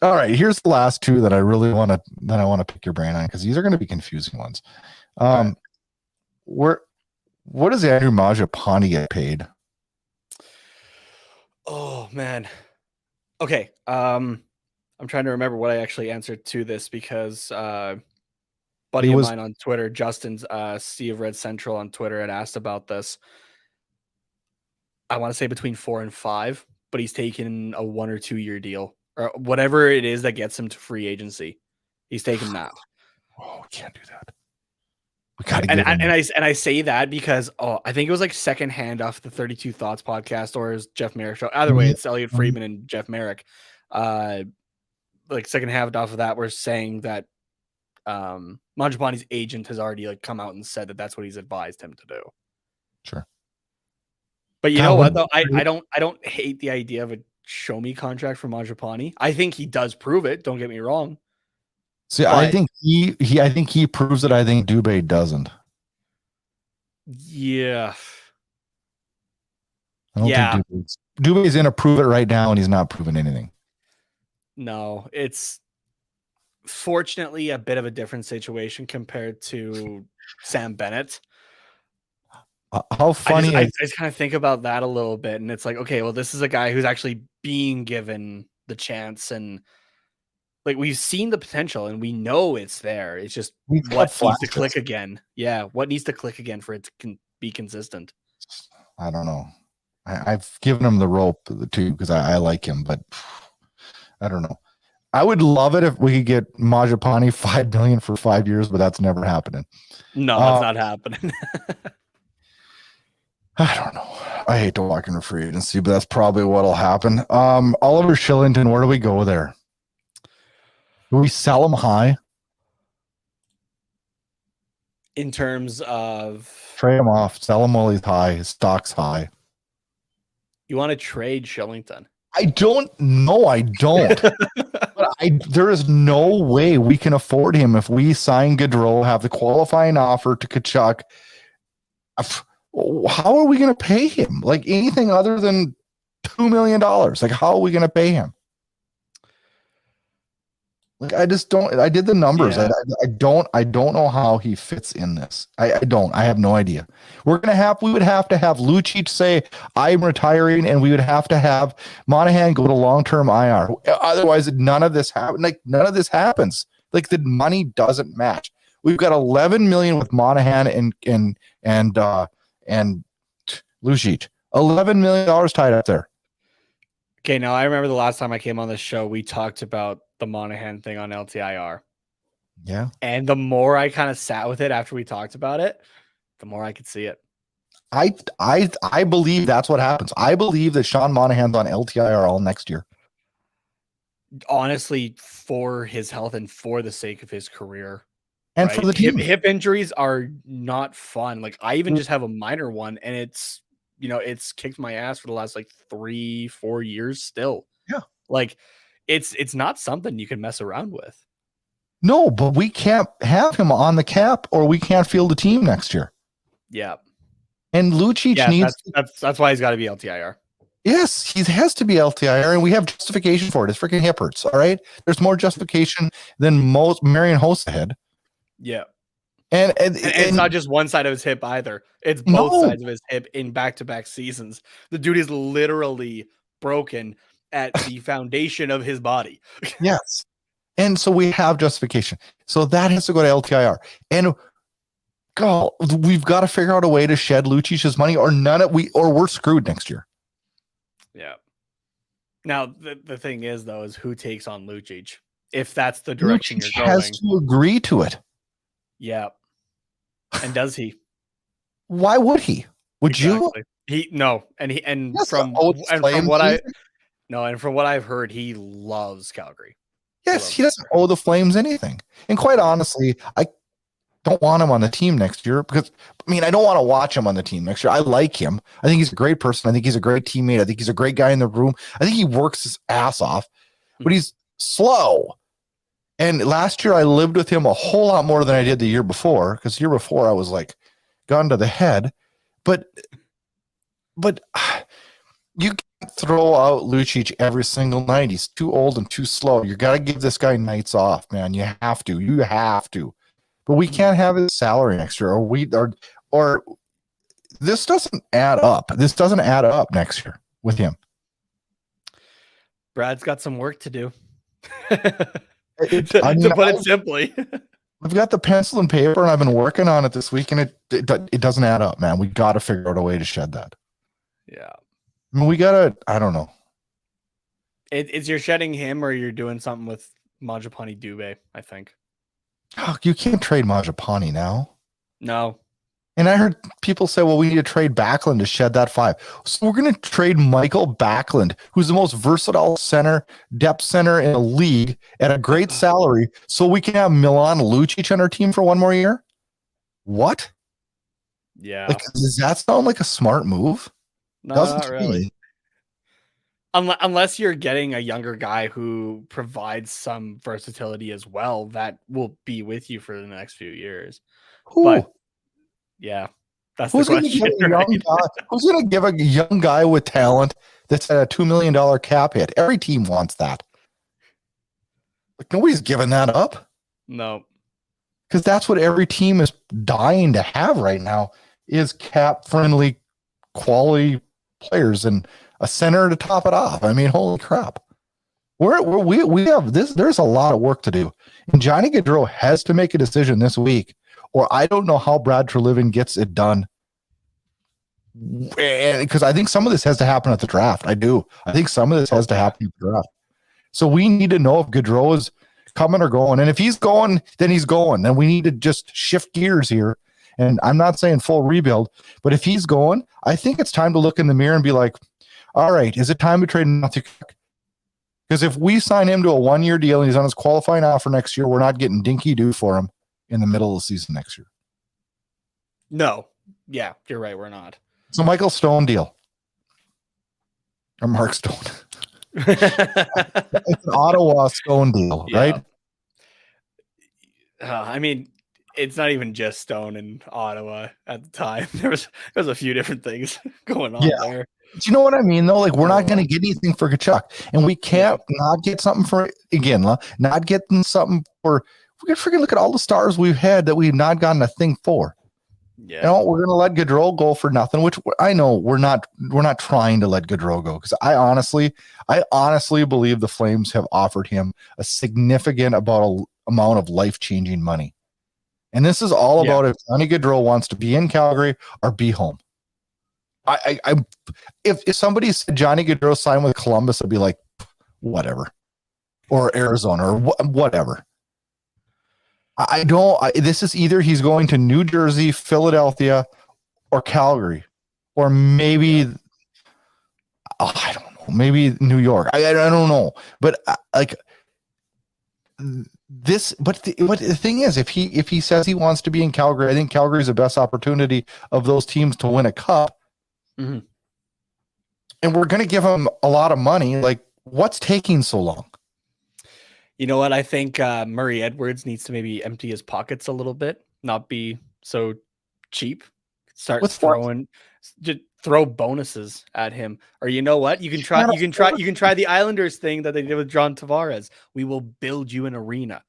All right, here's the last two that I really want to pick your brain on because these are going to be confusing ones. What does Andrew Mangiapane get paid? Oh man. Okay. I'm trying to remember what I actually answered to this because buddy of mine on Twitter, Justin's Steve Red Central on Twitter, had asked about this. I want to say between 4 and 5, but he's taken a 1 or 2 year deal or whatever it is that gets him to free agency. He's taken that. Oh, we can't do that. We gotta and I say that because I think it was like secondhand off the 32 Thoughts podcast or his Jeff Merrick show. Either way, it's Elliot Friedman and Jeff Merrick. Like second half off of that, we're saying that Mangiapane's agent has already come out and said that that's what he's advised him to do. Sure. But you know what though? I don't hate the idea of a show me contract for Mangiapane. I think he does prove it. Don't get me wrong. See, I think he proves it. I think Dubé doesn't. Yeah. I don't Yeah. think Dubé's going to prove it right now, and he's not proving anything. No, it's fortunately a bit of a different situation compared to Sam Bennett. How funny I is just kind of think about that a little bit, and it's like, okay, well, this is a guy who's actually being given the chance, and like we've seen the potential, and we know it's there. It's just we've got what needs to flashes. click again. Yeah, what needs to click again for it to be consistent? I don't know. I've given him the rope too because I like him, but I don't know. I would love it if we could get Majapani $5 million for 5 years, but that's never happening. No, it's not happening. I don't know. I hate to walk into free agency, but that's probably what'll happen. Oliver Shillington, where do we go there? Do we sell him high? In terms of Trade him off, sell him while he's high, his stock's high. you want to trade Shillington? I don't know. I don't. But there is no way we can afford him if we sign Gaudreau, have the qualifying offer to Kachuk. How are we going to pay him? Like anything other than $2 million? Like, how are we going to pay him? Like, I just don't. I did the numbers. Yeah. I don't know how he fits in this. I don't. I have no idea. We would have to have Lucic say, I'm retiring, and we would have to have Monahan go to long-term IR. Otherwise, none of this happens. Like, none of this happens. Like, the money doesn't match. We've got 11 million with Monahan and Lucic. $11 million tied up there. Okay, now I remember the last time I came on this show, we talked about the Monahan thing on LTIR. Yeah. And the more I kind of sat with it after we talked about it, the more I could see it. I believe that's what happens. I believe that Sean Monahan's on LTIR all next year. Honestly, for his health and for the sake of his career. And right? for the team. Hip injuries are not fun. Like, I even just have a minor one, and it's, it's kicked my ass for the last like 3-4 years still. Yeah. Like, it's not something you can mess around with. No, but we can't have him on the cap or we can't field the team next year. Yeah. And Lucic needs that's why he's got to be LTIR. Yes, he has to be LTIR, and we have justification for it. His freaking hip hurts. All right. There's more justification than most Marian Hossa had. Yeah. And it's not just one side of his hip either. It's both sides of his hip in back-to-back seasons. The dude is literally broken at the foundation of his body. Yes. And so we have justification. So that has to go to LTIR. And God, we've got to figure out a way to shed Lucic's money or we're screwed next year. Yeah. Now, the thing is, though, is who takes on Lucic if that's the direction Lucic you're going. Has to agree to it. Yeah. And does he? Why would he? Would you? No. And from what I've heard, he loves Calgary. Yes, he doesn't owe the Flames anything. And quite honestly, I don't want him on the team next year because, I don't want to watch him on the team next year. I like him. I think he's a great person. I think he's a great teammate. I think he's a great guy in the room. I think he works his ass off, but he's slow. And last year I lived with him a whole lot more than I did the year before, because the year before I was like gone to the head. But you can't throw out Lucic every single night. He's too old and too slow. You got to give this guy nights off, man. You have to. But we can't have his salary next year, or this doesn't add up. This doesn't add up next year with him. Brad's got some work to do. To put it simply. I've got the pencil and paper, and I've been working on it this week, and it doesn't add up, man. We got to figure out a way to shed that. Yeah. We got to, I don't know. It's you're shedding him, or you're doing something with Majapani Dubé, I think. Oh, you can't trade Majapani now. No. And I heard people say, well, we need to trade Backlund to shed that 5. So we're going to trade Michael Backlund, who's the most versatile depth center in the league at a great salary, so we can have Milan Lucic on our team for one more year? What? Yeah. Like, does that sound like a smart move? No, not really. Unless you're getting a younger guy who provides some versatility as well, that will be with you for the next few years. Ooh. But yeah, That's Who's the going to give question, a young right? guy? Who's going to give a young guy with talent that's at a $2 million cap hit? Every team wants that. Like nobody's giving that up No. because that's what every team is dying to have right now is cap friendly quality players and a center to top it off. I mean, holy crap. We have this. There's a lot of work to do. And Johnny Gaudreau has to make a decision this week, or I don't know how Brad Treliving gets it done. Because I think some of this has to happen at the draft. I do. I think some of this has to happen at the draft. So we need to know if Gaudreau is coming or going. And if he's going, then he's going. Then we need to just shift gears here. And I'm not saying full rebuild, but if he's going, I think it's time to look in the mirror and be like, all right, is it time to trade Matthew Tkachuk? Because if we sign him to a 1-year deal and he's on his qualifying offer next year, we're not getting dinky doo for him in the middle of the season next year. No. Yeah, you're right. We're not. So Michael Stone deal. Or Mark Stone. It's an Ottawa Stone deal, Yeah. right? I mean, it's not even just Stone in Ottawa at the time. There was a few different things going on there. Do you know what I mean, though? Like, we're not going to get anything for Tkachuk, and we can't not get something for, again, not getting something for, we can freaking look at all the stars we've had that we've not gotten a thing for. Yeah. You know, we're going to let Gaudreau go for nothing, which I know we're not trying to let Gaudreau go because I honestly believe the Flames have offered him a significant amount of life-changing money. And this is all about if Johnny Gaudreau wants to be in Calgary or be home. If somebody said Johnny Gaudreau signed with Columbus, I'd be like, whatever, or Arizona or whatever. This is either he's going to New Jersey, Philadelphia, or Calgary, or maybe I don't know, maybe New York. I don't know, but this. But the thing is, if he says he wants to be in Calgary, I think Calgary is the best opportunity of those teams to win a cup. Mm-hmm. And we're going to give him a lot of money. Like, what's taking so long? You know what? I think Murray Edwards needs to maybe empty his pockets a little bit, not be so cheap. Start throwing, just throw bonuses at him. Or you know what? You can try the Islanders thing that they did with John Tavares. We will build you an arena.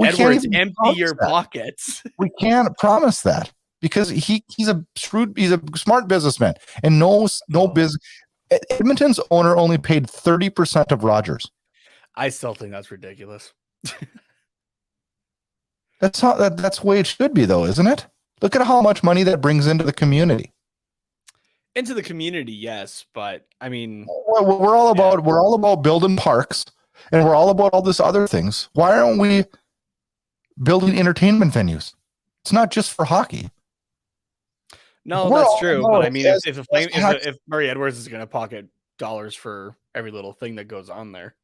Edwards, empty your pockets. We can't promise that. Because he's a smart businessman and no business. Edmonton's owner only paid 30% of Rogers. I still think that's ridiculous. That's the way it should be, though, isn't it? Look at how much money that brings into the community. Into the community, yes, but I mean, we're all about building parks, and we're all about all this other things. Why aren't we building entertainment venues? It's not just for hockey. No, that's true. But I mean, if Murray Edwards is going to pocket dollars for every little thing that goes on there,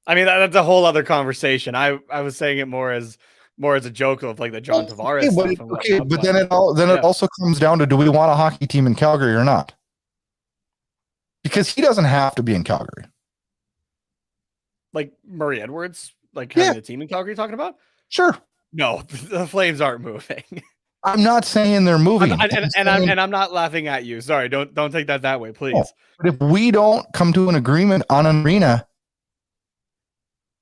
I mean that's a whole other conversation. I was saying it more as a joke of like the John Tavares stuff. But then it also comes down to, do we want a hockey team in Calgary or not? Because he doesn't have to be in Calgary. Like Murray Edwards, like having a team in Calgary, talking about? Sure. No, the Flames aren't moving. I'm not saying they're moving. I'm not laughing at you. Sorry, don't take that way, please. No. But if we don't come to an agreement on an arena,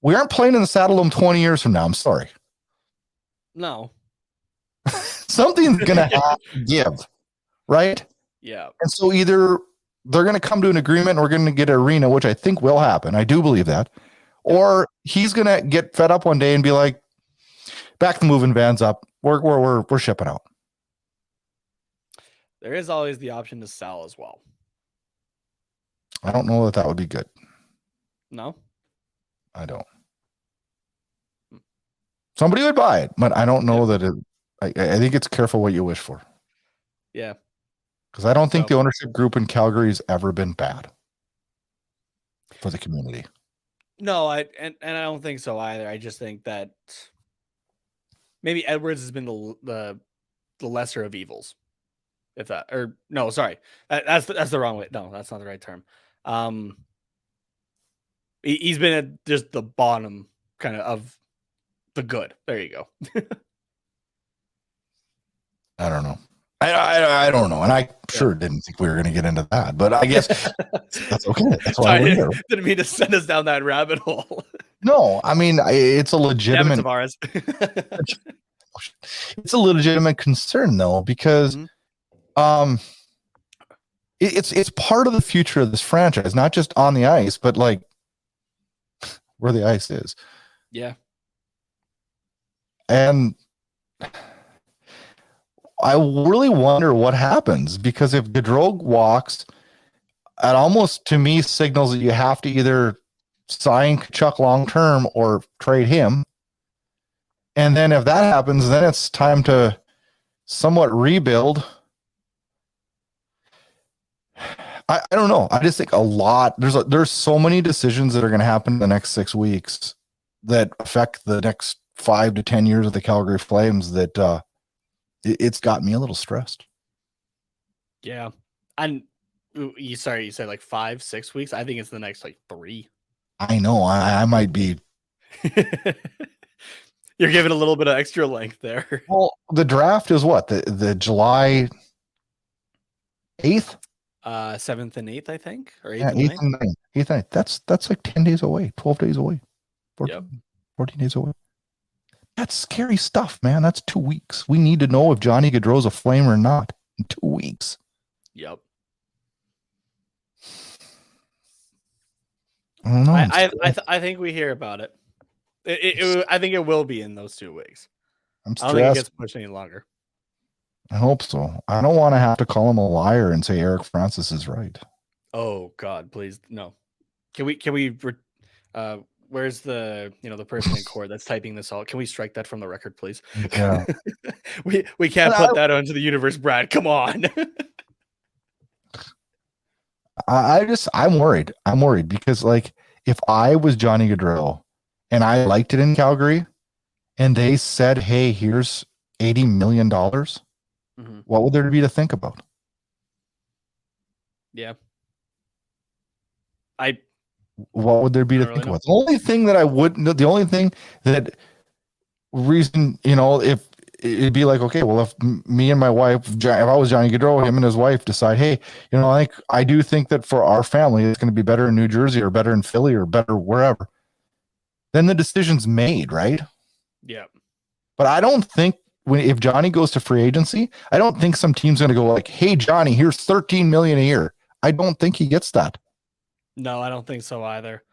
we aren't playing in the Saddledome 20 years from now. I'm sorry. No. Something's going to have to give, right? Yeah. And so either they're going to come to an agreement and we're going to get an arena, which I think will happen. I do believe that. Or he's going to get fed up one day and be like, back the moving vans up. We're shipping out. There is always the option to sell as well. I don't know that would be good. No, I don't. Somebody would buy it, but I don't know that it. I think it's careful what you wish for. Yeah, because I don't think the ownership group in Calgary has ever been bad for the community. No, I don't think so either. I just think that maybe Edwards has been the lesser of evils. If that, or no, sorry, that's the wrong way. No, that's not the right term. He's been at just the bottom kind of the good. There you go. I don't know. I don't know, and I sure didn't think we were going to get into that, but I guess that's okay. That's why we're here. Didn't mean to send us down that rabbit hole. No, I mean it's a Damn it, legitimate. Tavares. It's a legitimate concern though, because it's part of the future of this franchise, not just on the ice, but like where the ice is. Yeah, and I really wonder what happens, because if Gaudreau walks, it almost to me signals that you have to either sign Kachuk long term or trade him. And then if that happens, then it's time to somewhat rebuild. I don't know. I just think a lot. There's so many decisions that are going to happen in the next 6 weeks that affect the next 5 to 10 years of the Calgary Flames that it's got me a little stressed. Yeah. And you said like 5, 6 weeks. I think it's the next like 3. I know. I might be. You're giving a little bit of extra length there. Well, the draft is what? The July 8th? 7th and 8th, I think. Or 8th Yeah, and 8th 9th. and 9th. 8th and 9th. That's like 10 days away, 12 days away. 14 days away. That's scary stuff, man. That's 2 weeks. We need to know if Johnny Gaudreau's a Flame or not in 2 weeks. Yep. I don't know. I think we hear about it. I think it will be in those 2 weeks. I'm I don't think it gets pushed any longer. I hope so. I don't want to have to call him a liar and say Eric Francis is right. Oh God, please no. Can we where's the the person in court that's typing this all? Can we strike that from the record, please? Yeah. we can't put that onto the universe, Brad. Come on. I'm worried. I'm worried because, like, if I was Johnny Gaudreau and I liked it in Calgary and they said, hey, here's $80 million, what would there be to think about? Yeah. What would there be to think about? The only thing that I wouldn't, the only thing that reason, if it'd be like, okay, well, if me and my wife, if I was Johnny Gaudreau, him and his wife decide, hey, I do think that for our family, it's going to be better in New Jersey or better in Philly or better wherever. Then the decision's made, right? Yeah. But I don't think if Johnny goes to free agency, I don't think some team's going to go like, hey, Johnny, here's $13 million a year. I don't think he gets that. No, I don't think so either.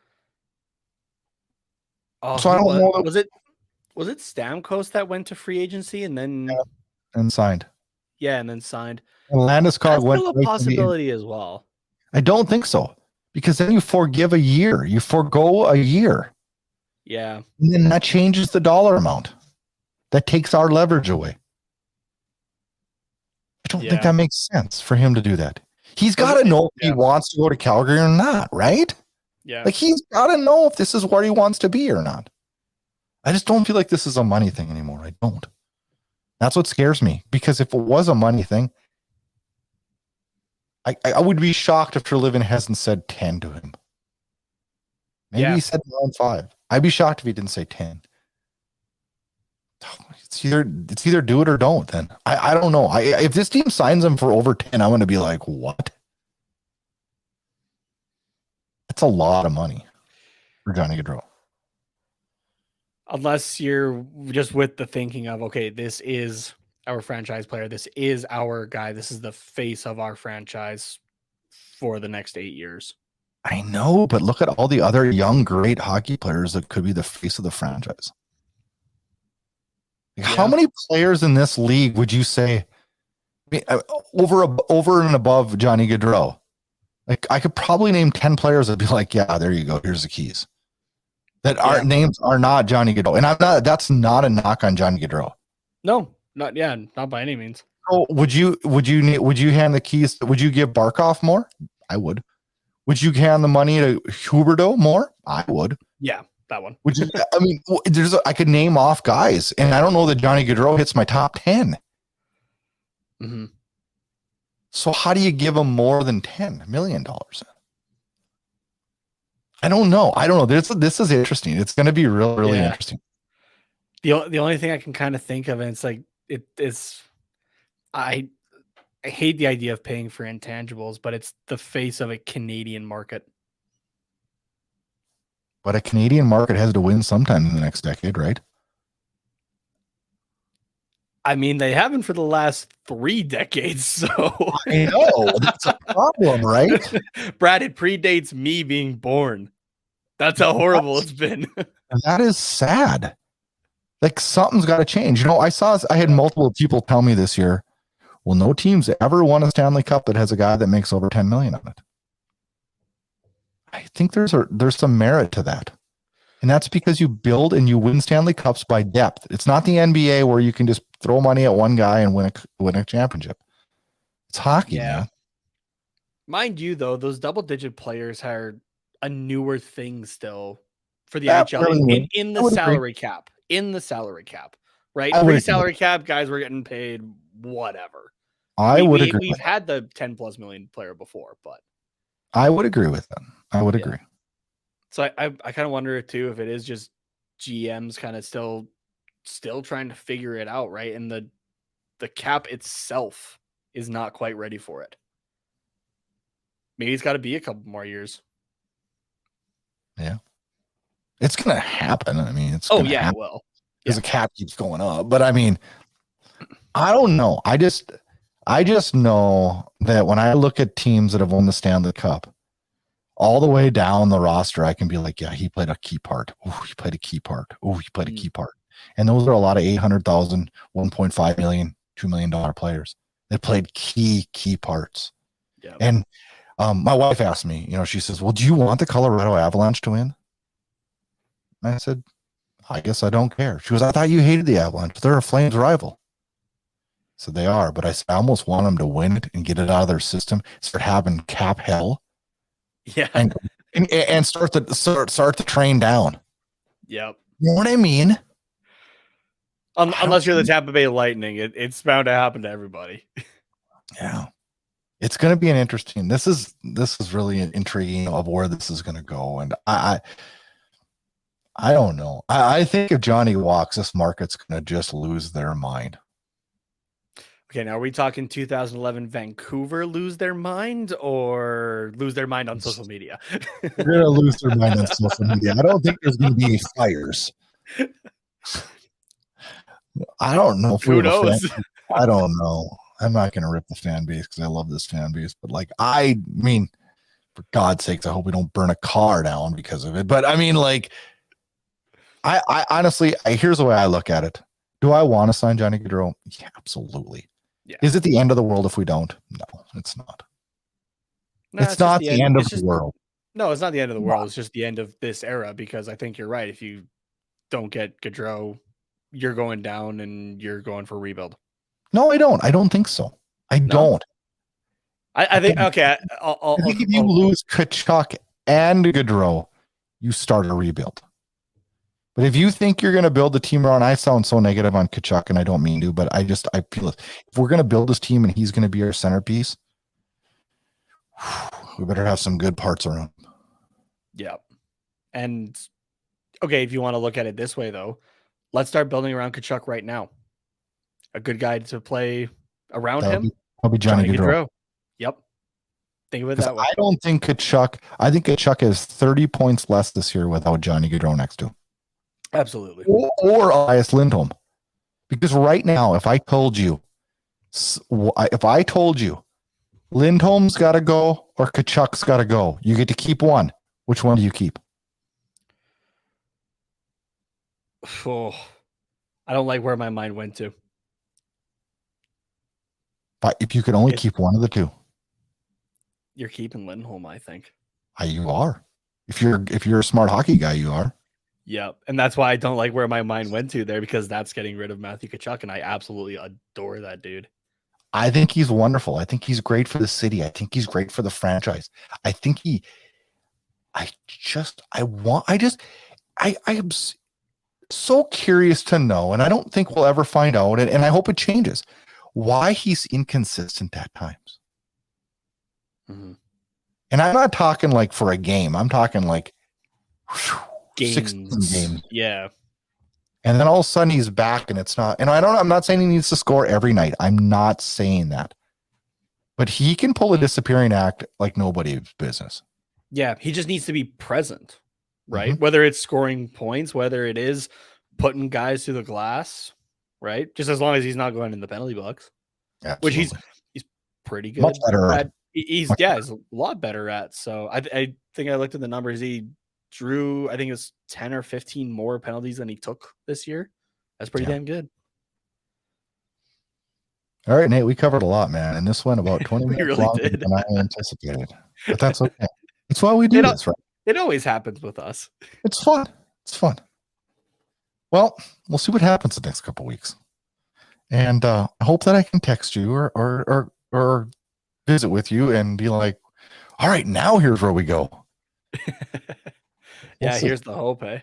Oh, so I don't know. Was it Stamkos that went to free agency and then signed? Yeah, and then signed. And Landeskog went still a possibility as well. I don't think so, because then you forgive a year. You forgo a year. Yeah. And then that changes the dollar amount. That takes our leverage away. I don't think that makes sense for him to do that. He's got to know if he wants to go to Calgary or not, right? Yeah. Like, he's got to know if this is where he wants to be or not. I just don't feel like this is a money thing anymore. I don't. That's what scares me, because if it was a money thing, I would be shocked if Treliving hasn't said 10 to him. Maybe he said 9.5. I'd be shocked if he didn't say 10. It's either do it or don't. Then I don't know. If this team signs him for over 10, I'm going to be like, what? That's a lot of money for Johnny Gaudreau. Unless you're just with the thinking of, okay, this is our franchise player. This is our guy. This is the face of our franchise for the next 8 years. I know, but look at all the other young, great hockey players that could be the face of the franchise. How many players in this league would you say over and above Johnny Gaudreau? Like, I could probably name 10 players that'd be like, yeah, there you go. Here's the keys. That our names are not Johnny Gaudreau. And that's not a knock on Johnny Gaudreau. No, not by any means. So would you hand the keys? Would you give Barkov more? I would. Would you hand the money to Huberdeau more? I would. Yeah, that one. Would you? I mean, I could name off guys, and I don't know that Johnny Gaudreau hits my top 10. Mm-hmm. So how do you give him more than $10 million? I don't know. This is interesting. It's going to be really interesting. The only thing I can kind of think of, and it's like it's I hate the idea of paying for intangibles, but it's the face of a Canadian market. But a Canadian market has to win sometime in the next decade, right? I mean, they haven't for the last 3 decades, so I know that's a problem, right? Brad, it predates me being born. That's how horrible it's been. That is sad. Like something's got to change. You know, I had multiple people tell me this year, well, no team's ever won a Stanley Cup that has a guy that makes over 10 million on it. I think there's some merit to that. And that's because you build and you win Stanley Cups by depth. It's not the NBA where you can just throw money at one guy and win a championship. It's hockey, man. Mind you, though, those double-digit players are a newer thing still for the NHL in the salary cap. In the salary cap, right? Pre-salary cap, guys were getting paid whatever. I would agree. We've had the 10+ million player before, but I would agree with them. I would agree. So I kind of wonder too if it is just GMs kind of still trying to figure it out, right? And the cap itself is not quite ready for it. Maybe it's got to be a couple more years. Yeah. It's going to happen. I mean, it's happen. Well, because the cap keeps going up. But I mean, I don't know. I just know that when I look at teams that have won the Stanley Cup, all the way down the roster, I can be like, yeah, he played a key part. Oh, he played a key part. Oh, he played a key part. And those are a lot of 800,000, 1.5 million, $2 million players that played key parts. Yeah. And my wife asked me, she says, well, do you want the Colorado Avalanche to win? And I said, I guess I don't care. She goes, I thought you hated the Avalanche. They're a Flames rival. So they are, but I almost want them to win it and get it out of their system, start having cap hell. Yeah. And start the train down. Yep. You know what I mean? Unless you're the Tampa Bay Lightning, it's bound to happen to everybody. Yeah. It's going to be an interesting. This is really intriguing of where this is going to go. And I don't know. I think if Johnny walks, this market's going to just lose their mind. Okay, now are we talking 2011 Vancouver lose their mind or lose their mind on social media? They're going to lose their mind on social media. I don't think there's going to be any fires. I don't know. Who knows? I don't know. I'm not going to rip the fan base because I love this fan base. But I mean, for God's sakes, I hope we don't burn a car down because of it. But I mean, I honestly, here's the way I look at it. Do I want to sign Johnny Gaudreau? Yeah, absolutely. Yeah. Is it the end of the world if we don't? No, it's not. No, it's not the end of the world. No, it's not the end of the world. It's just the end of this era because I think you're right. If you don't get Gaudreau, you're going down and you're going for rebuild. No, I don't. I don't think so. I don't. I think, okay. I think if you lose Tkachuk and Gaudreau, you start a rebuild. But if you think you're going to build the team around, I sound so negative on Tkachuk, and I don't mean to, but I feel it. If we're going to build this team and he's going to be our centerpiece, we better have some good parts around. Yeah. And, okay, if you want to look at it this way, though, let's start building around Tkachuk right now. A good guy to play around him. That'll be Johnny Gaudreau. Yep. Think of it that way. I don't think Tkachuk. I think Tkachuk has 30 points less this year without Johnny Gaudreau next to him. Absolutely. Or Elias Lindholm. Because right now, if I told you Lindholm's got to go or Tkachuk's got to go, you get to keep one. Which one do you keep? Oh, I don't like where my mind went to. But if you could only keep one of the two, you're keeping Lindholm, I think. You are. If you're a smart hockey guy, you are. Yeah, and that's why I don't like where my mind went to there because that's getting rid of Matthew Tkachuk, and I absolutely adore that dude. I think he's wonderful. I think he's great for the city. I think he's great for the franchise. I think I am so curious to know, and I don't think we'll ever find out, and I hope it changes, why he's inconsistent at times. Mm-hmm. And I'm not talking like for a game. I'm talking like 16 games. Yeah. And then all of a sudden he's back, and it's not. And I'm not saying he needs to score every night. I'm not saying that. But he can pull a disappearing act like nobody's business. Yeah, he just needs to be present, right? Mm-hmm. Whether it's scoring points, whether it is putting guys through the glass, right? Just as long as he's not going in the penalty box. Absolutely. Which he's pretty good. Much better at. He's a lot better at. So I think I looked at the numbers. He drew, I think it was 10 or 15 more penalties than he took this year. That's pretty damn good. All right, Nate, we covered a lot, man. And this went about 20 minutes longer than I anticipated. But that's okay. That's why we do this, right? It always happens with us. It's fun. It's fun. Well, we'll see what happens the next couple of weeks. And I hope that I can text you or visit with you and be like, all right, now here's where we go. Here's the hope, eh?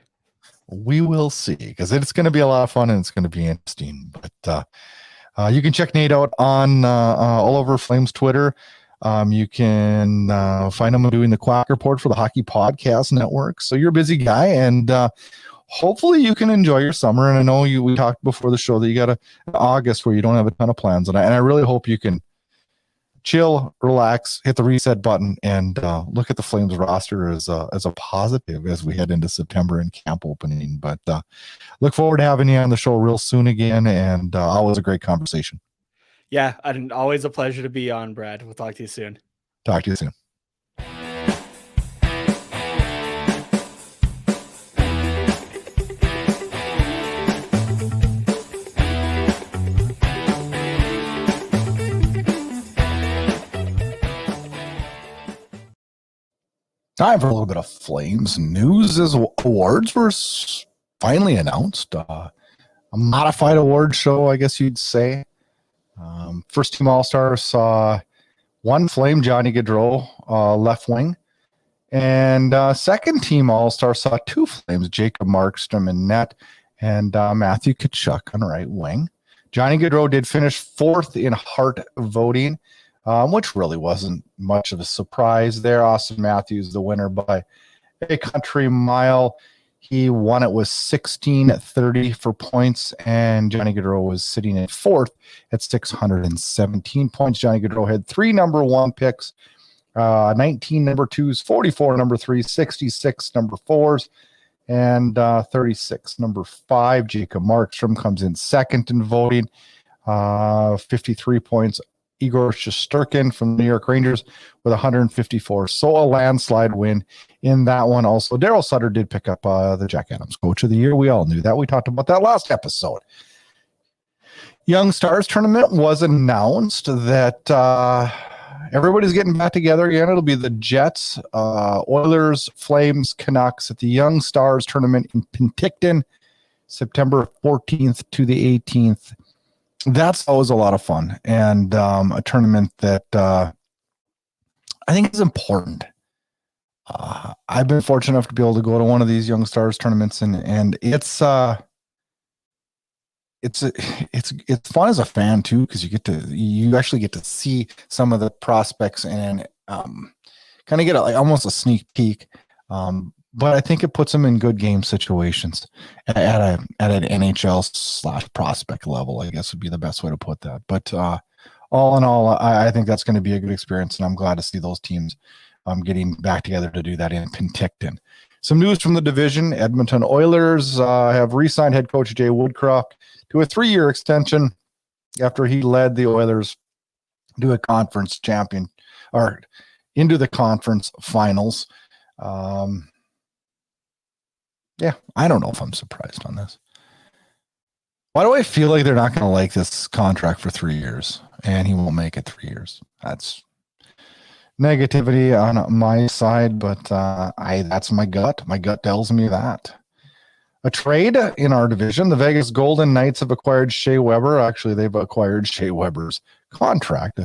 We will see, because it's going to be a lot of fun and it's going to be interesting. But you can check Nate out on all over Flames Twitter. You can find him doing the Quack Report for the Hockey Podcast Network. So you're a busy guy, and hopefully you can enjoy your summer. And I know we talked before the show that you got an August where you don't have a ton of plans, and I really hope you can chill, relax, hit the reset button, and look at the Flames roster as a positive as we head into September and camp opening. But look forward to having you on the show real soon again, and always a great conversation. Yeah, and always a pleasure to be on, Brad. We'll talk to you soon. Talk to you soon. Time for a little bit of Flames news as awards were finally announced. A modified award show, I guess you'd say. First team All-Star saw one Flame, Johnny Gaudreau, left wing. And second team All-Star saw two Flames, Jacob Markstrom in net and Matthew Tkachuk on right wing. Johnny Gaudreau did finish fourth in Hart voting, which really wasn't much of a surprise there. Austin Matthews, the winner by a country mile. He won it with 1630 for points, and Johnny Gaudreau was sitting at fourth at 617 points. Johnny Gaudreau had 3 number 1 picks, 19 number 2s, 44 number 3s, 66 number 4s, and 36 number 5. Jacob Markstrom comes in second in voting, 53 points. Igor Shesterkin from the New York Rangers with 154. So a landslide win in that one. Also, Daryl Sutter did pick up the Jack Adams Coach of the Year. We all knew that. We talked about that last episode. Young Stars Tournament was announced that everybody's getting back together again. It'll be the Jets, Oilers, Flames, Canucks at the Young Stars Tournament in Penticton, September 14th to the 18th. That's always a lot of fun, and a tournament that I think is important. I've been fortunate enough to be able to go to one of these Young Stars tournaments, and it's fun as a fan too, because you actually get to see some of the prospects and kind of get almost a sneak peek. But I think it puts them in good game situations at an NHL / prospect level, I guess would be the best way to put that. But all in all, I think that's going to be a good experience, and I'm glad to see those teams getting back together to do that in Penticton. Some news from the division. Edmonton Oilers have re-signed head coach Jay Woodcroft to a 3-year extension after he led the Oilers to a conference champion, or into the conference finals. Yeah, I don't know if I'm surprised on this. Why do I feel like they're not going to like this contract for 3 years and he won't make it 3 years? That's negativity on my side, but that's my gut. My gut tells me that. A trade in our division, the Vegas Golden Knights have acquired Shea Weber. Actually, they've acquired Shea Weber's contract,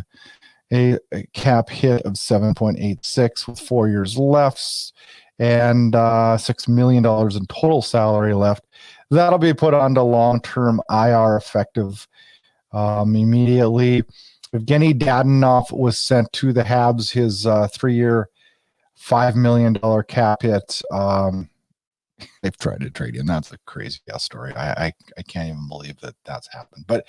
a cap hit of 7.86 with 4 years left. And $6 million in total salary left. That'll be put onto long-term IR effective immediately. Evgeny Dadonov was sent to the Habs, his 3-year, $5 million cap hit they've tried to trade him. That's a crazy ass story. I can't even believe that that's happened. But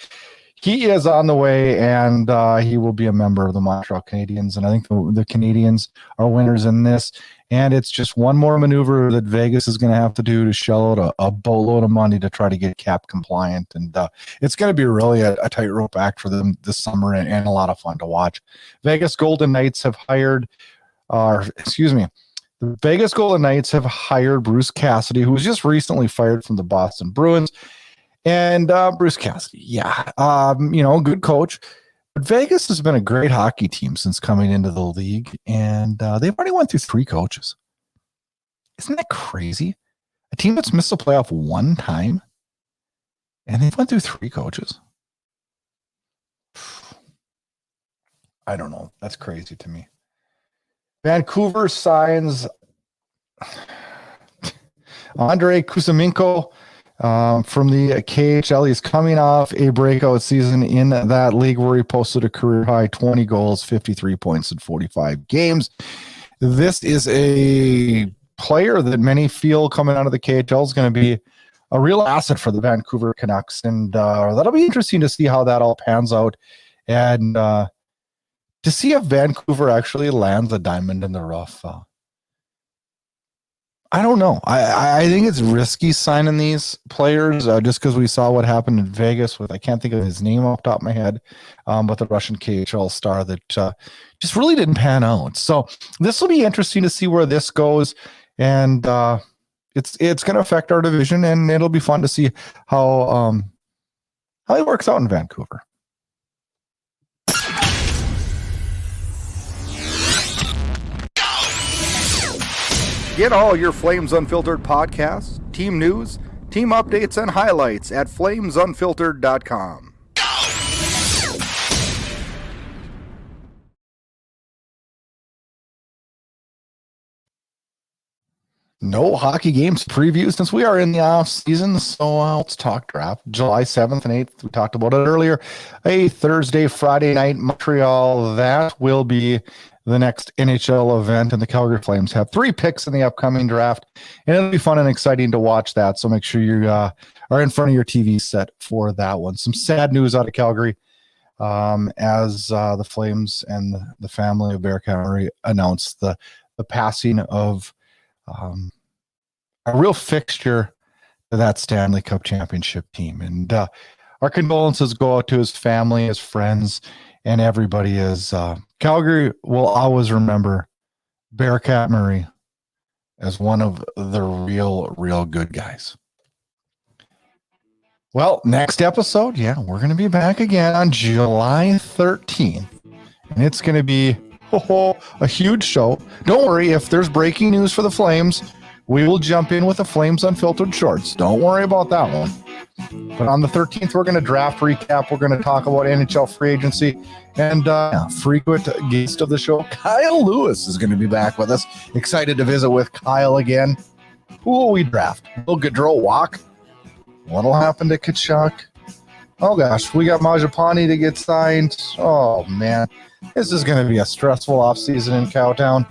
he is on the way, and he will be a member of the Montreal Canadiens. And I think the Canadiens are winners in this. And it's just one more maneuver that Vegas is going to have to do to shell out a boatload of money to try to get cap compliant. And it's going to be really a tightrope act for them this summer, and a lot of fun to watch. Vegas Golden Knights have hired, the Vegas Golden Knights have hired Bruce Cassidy, who was just recently fired from the Boston Bruins. And Bruce Cassidy, good coach. But Vegas has been a great hockey team since coming into the league, and they've already went through 3 coaches. Isn't that crazy? A team that's missed the playoff 1 time, and they've went through 3 coaches. I don't know. That's crazy to me. Vancouver signs Andrei Kuzmenko from the KHL. He's coming off a breakout season in that league where he posted a career high 20 goals, 53 points in 45 games. This is a player that many feel coming out of the KHL is going to be a real asset for the Vancouver Canucks. And that'll be interesting to see how that all pans out. And to see if Vancouver actually lands a diamond in the rough. I don't know. I think it's risky signing these players just because we saw what happened in Vegas with, I can't think of his name off the top of my head, but the Russian KHL star that just really didn't pan out. So this will be interesting to see where this goes. And it's going to affect our division, and it'll be fun to see how it works out in Vancouver. Get all your Flames Unfiltered podcasts, team news, team updates, and highlights at flamesunfiltered.com. No hockey games preview since we are in the off season, so let's talk draft. July 7th and 8th, we talked about it earlier. A Thursday, Friday night, Montreal. That will be the next NHL event, and the Calgary Flames have 3 picks in the upcoming draft, and it'll be fun and exciting to watch that. So make sure you are in front of your TV set for that one. Some sad news out of Calgary as the Flames and the family of Bearcat announced the passing of a real fixture to that Stanley Cup championship team. And our condolences go out to his family, his friends, and everybody. Is Calgary will always remember Bearcat Murray as one of the real good guys. Well, next episode, we're going to be back again on July 13th, and it's going to be a huge show. Don't worry, if there's breaking news for the Flames, we will jump in with the Flames Unfiltered shorts. Don't worry about that one. But on the 13th, we're going to draft recap. We're going to talk about NHL free agency. And frequent guest of the show, Kyle Lewis, is going to be back with us. Excited to visit with Kyle again. Who will we draft? Will Gaudreau walk? What'll happen to Kachuk? Oh, gosh. We got Majapani to get signed. Oh, man. This is going to be a stressful offseason in Cowtown.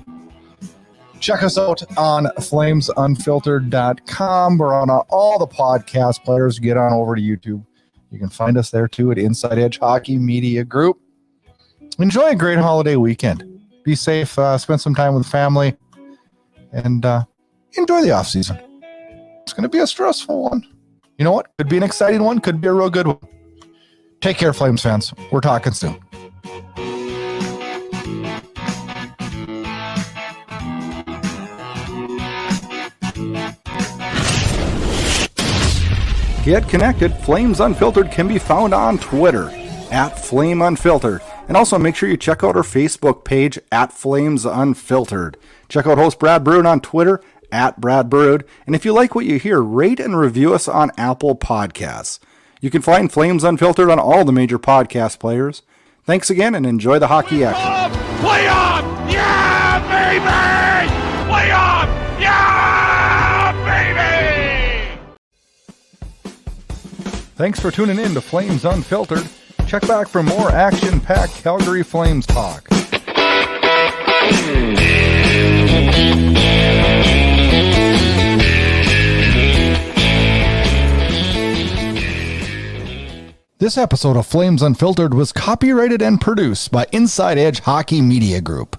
Check us out on flamesunfiltered.com. We're on all the podcast players. Get on over to YouTube. You can find us there too at Inside Edge Hockey Media Group. Enjoy a great holiday weekend. Be safe. Spend some time with family. And enjoy the offseason. It's going to be a stressful one. You know what? Could be an exciting one. Could be a real good one. Take care, Flames fans. We're talking soon. Get connected. Flames Unfiltered can be found on Twitter at Flame Unfiltered. And also make sure you check out our Facebook page at Flames Unfiltered. Check out host Brad Burud on Twitter at Brad Burud. And if you like what you hear, rate and review us on Apple Podcasts. You can find Flames Unfiltered on all the major podcast players. Thanks again and enjoy the hockey action. Play on! Yeah, baby! Play on! Yeah, baby! Thanks for tuning in to Flames Unfiltered. Check back for more action-packed Calgary Flames talk. This episode of Flames Unfiltered was copyrighted and produced by Inside Edge Hockey Media Group.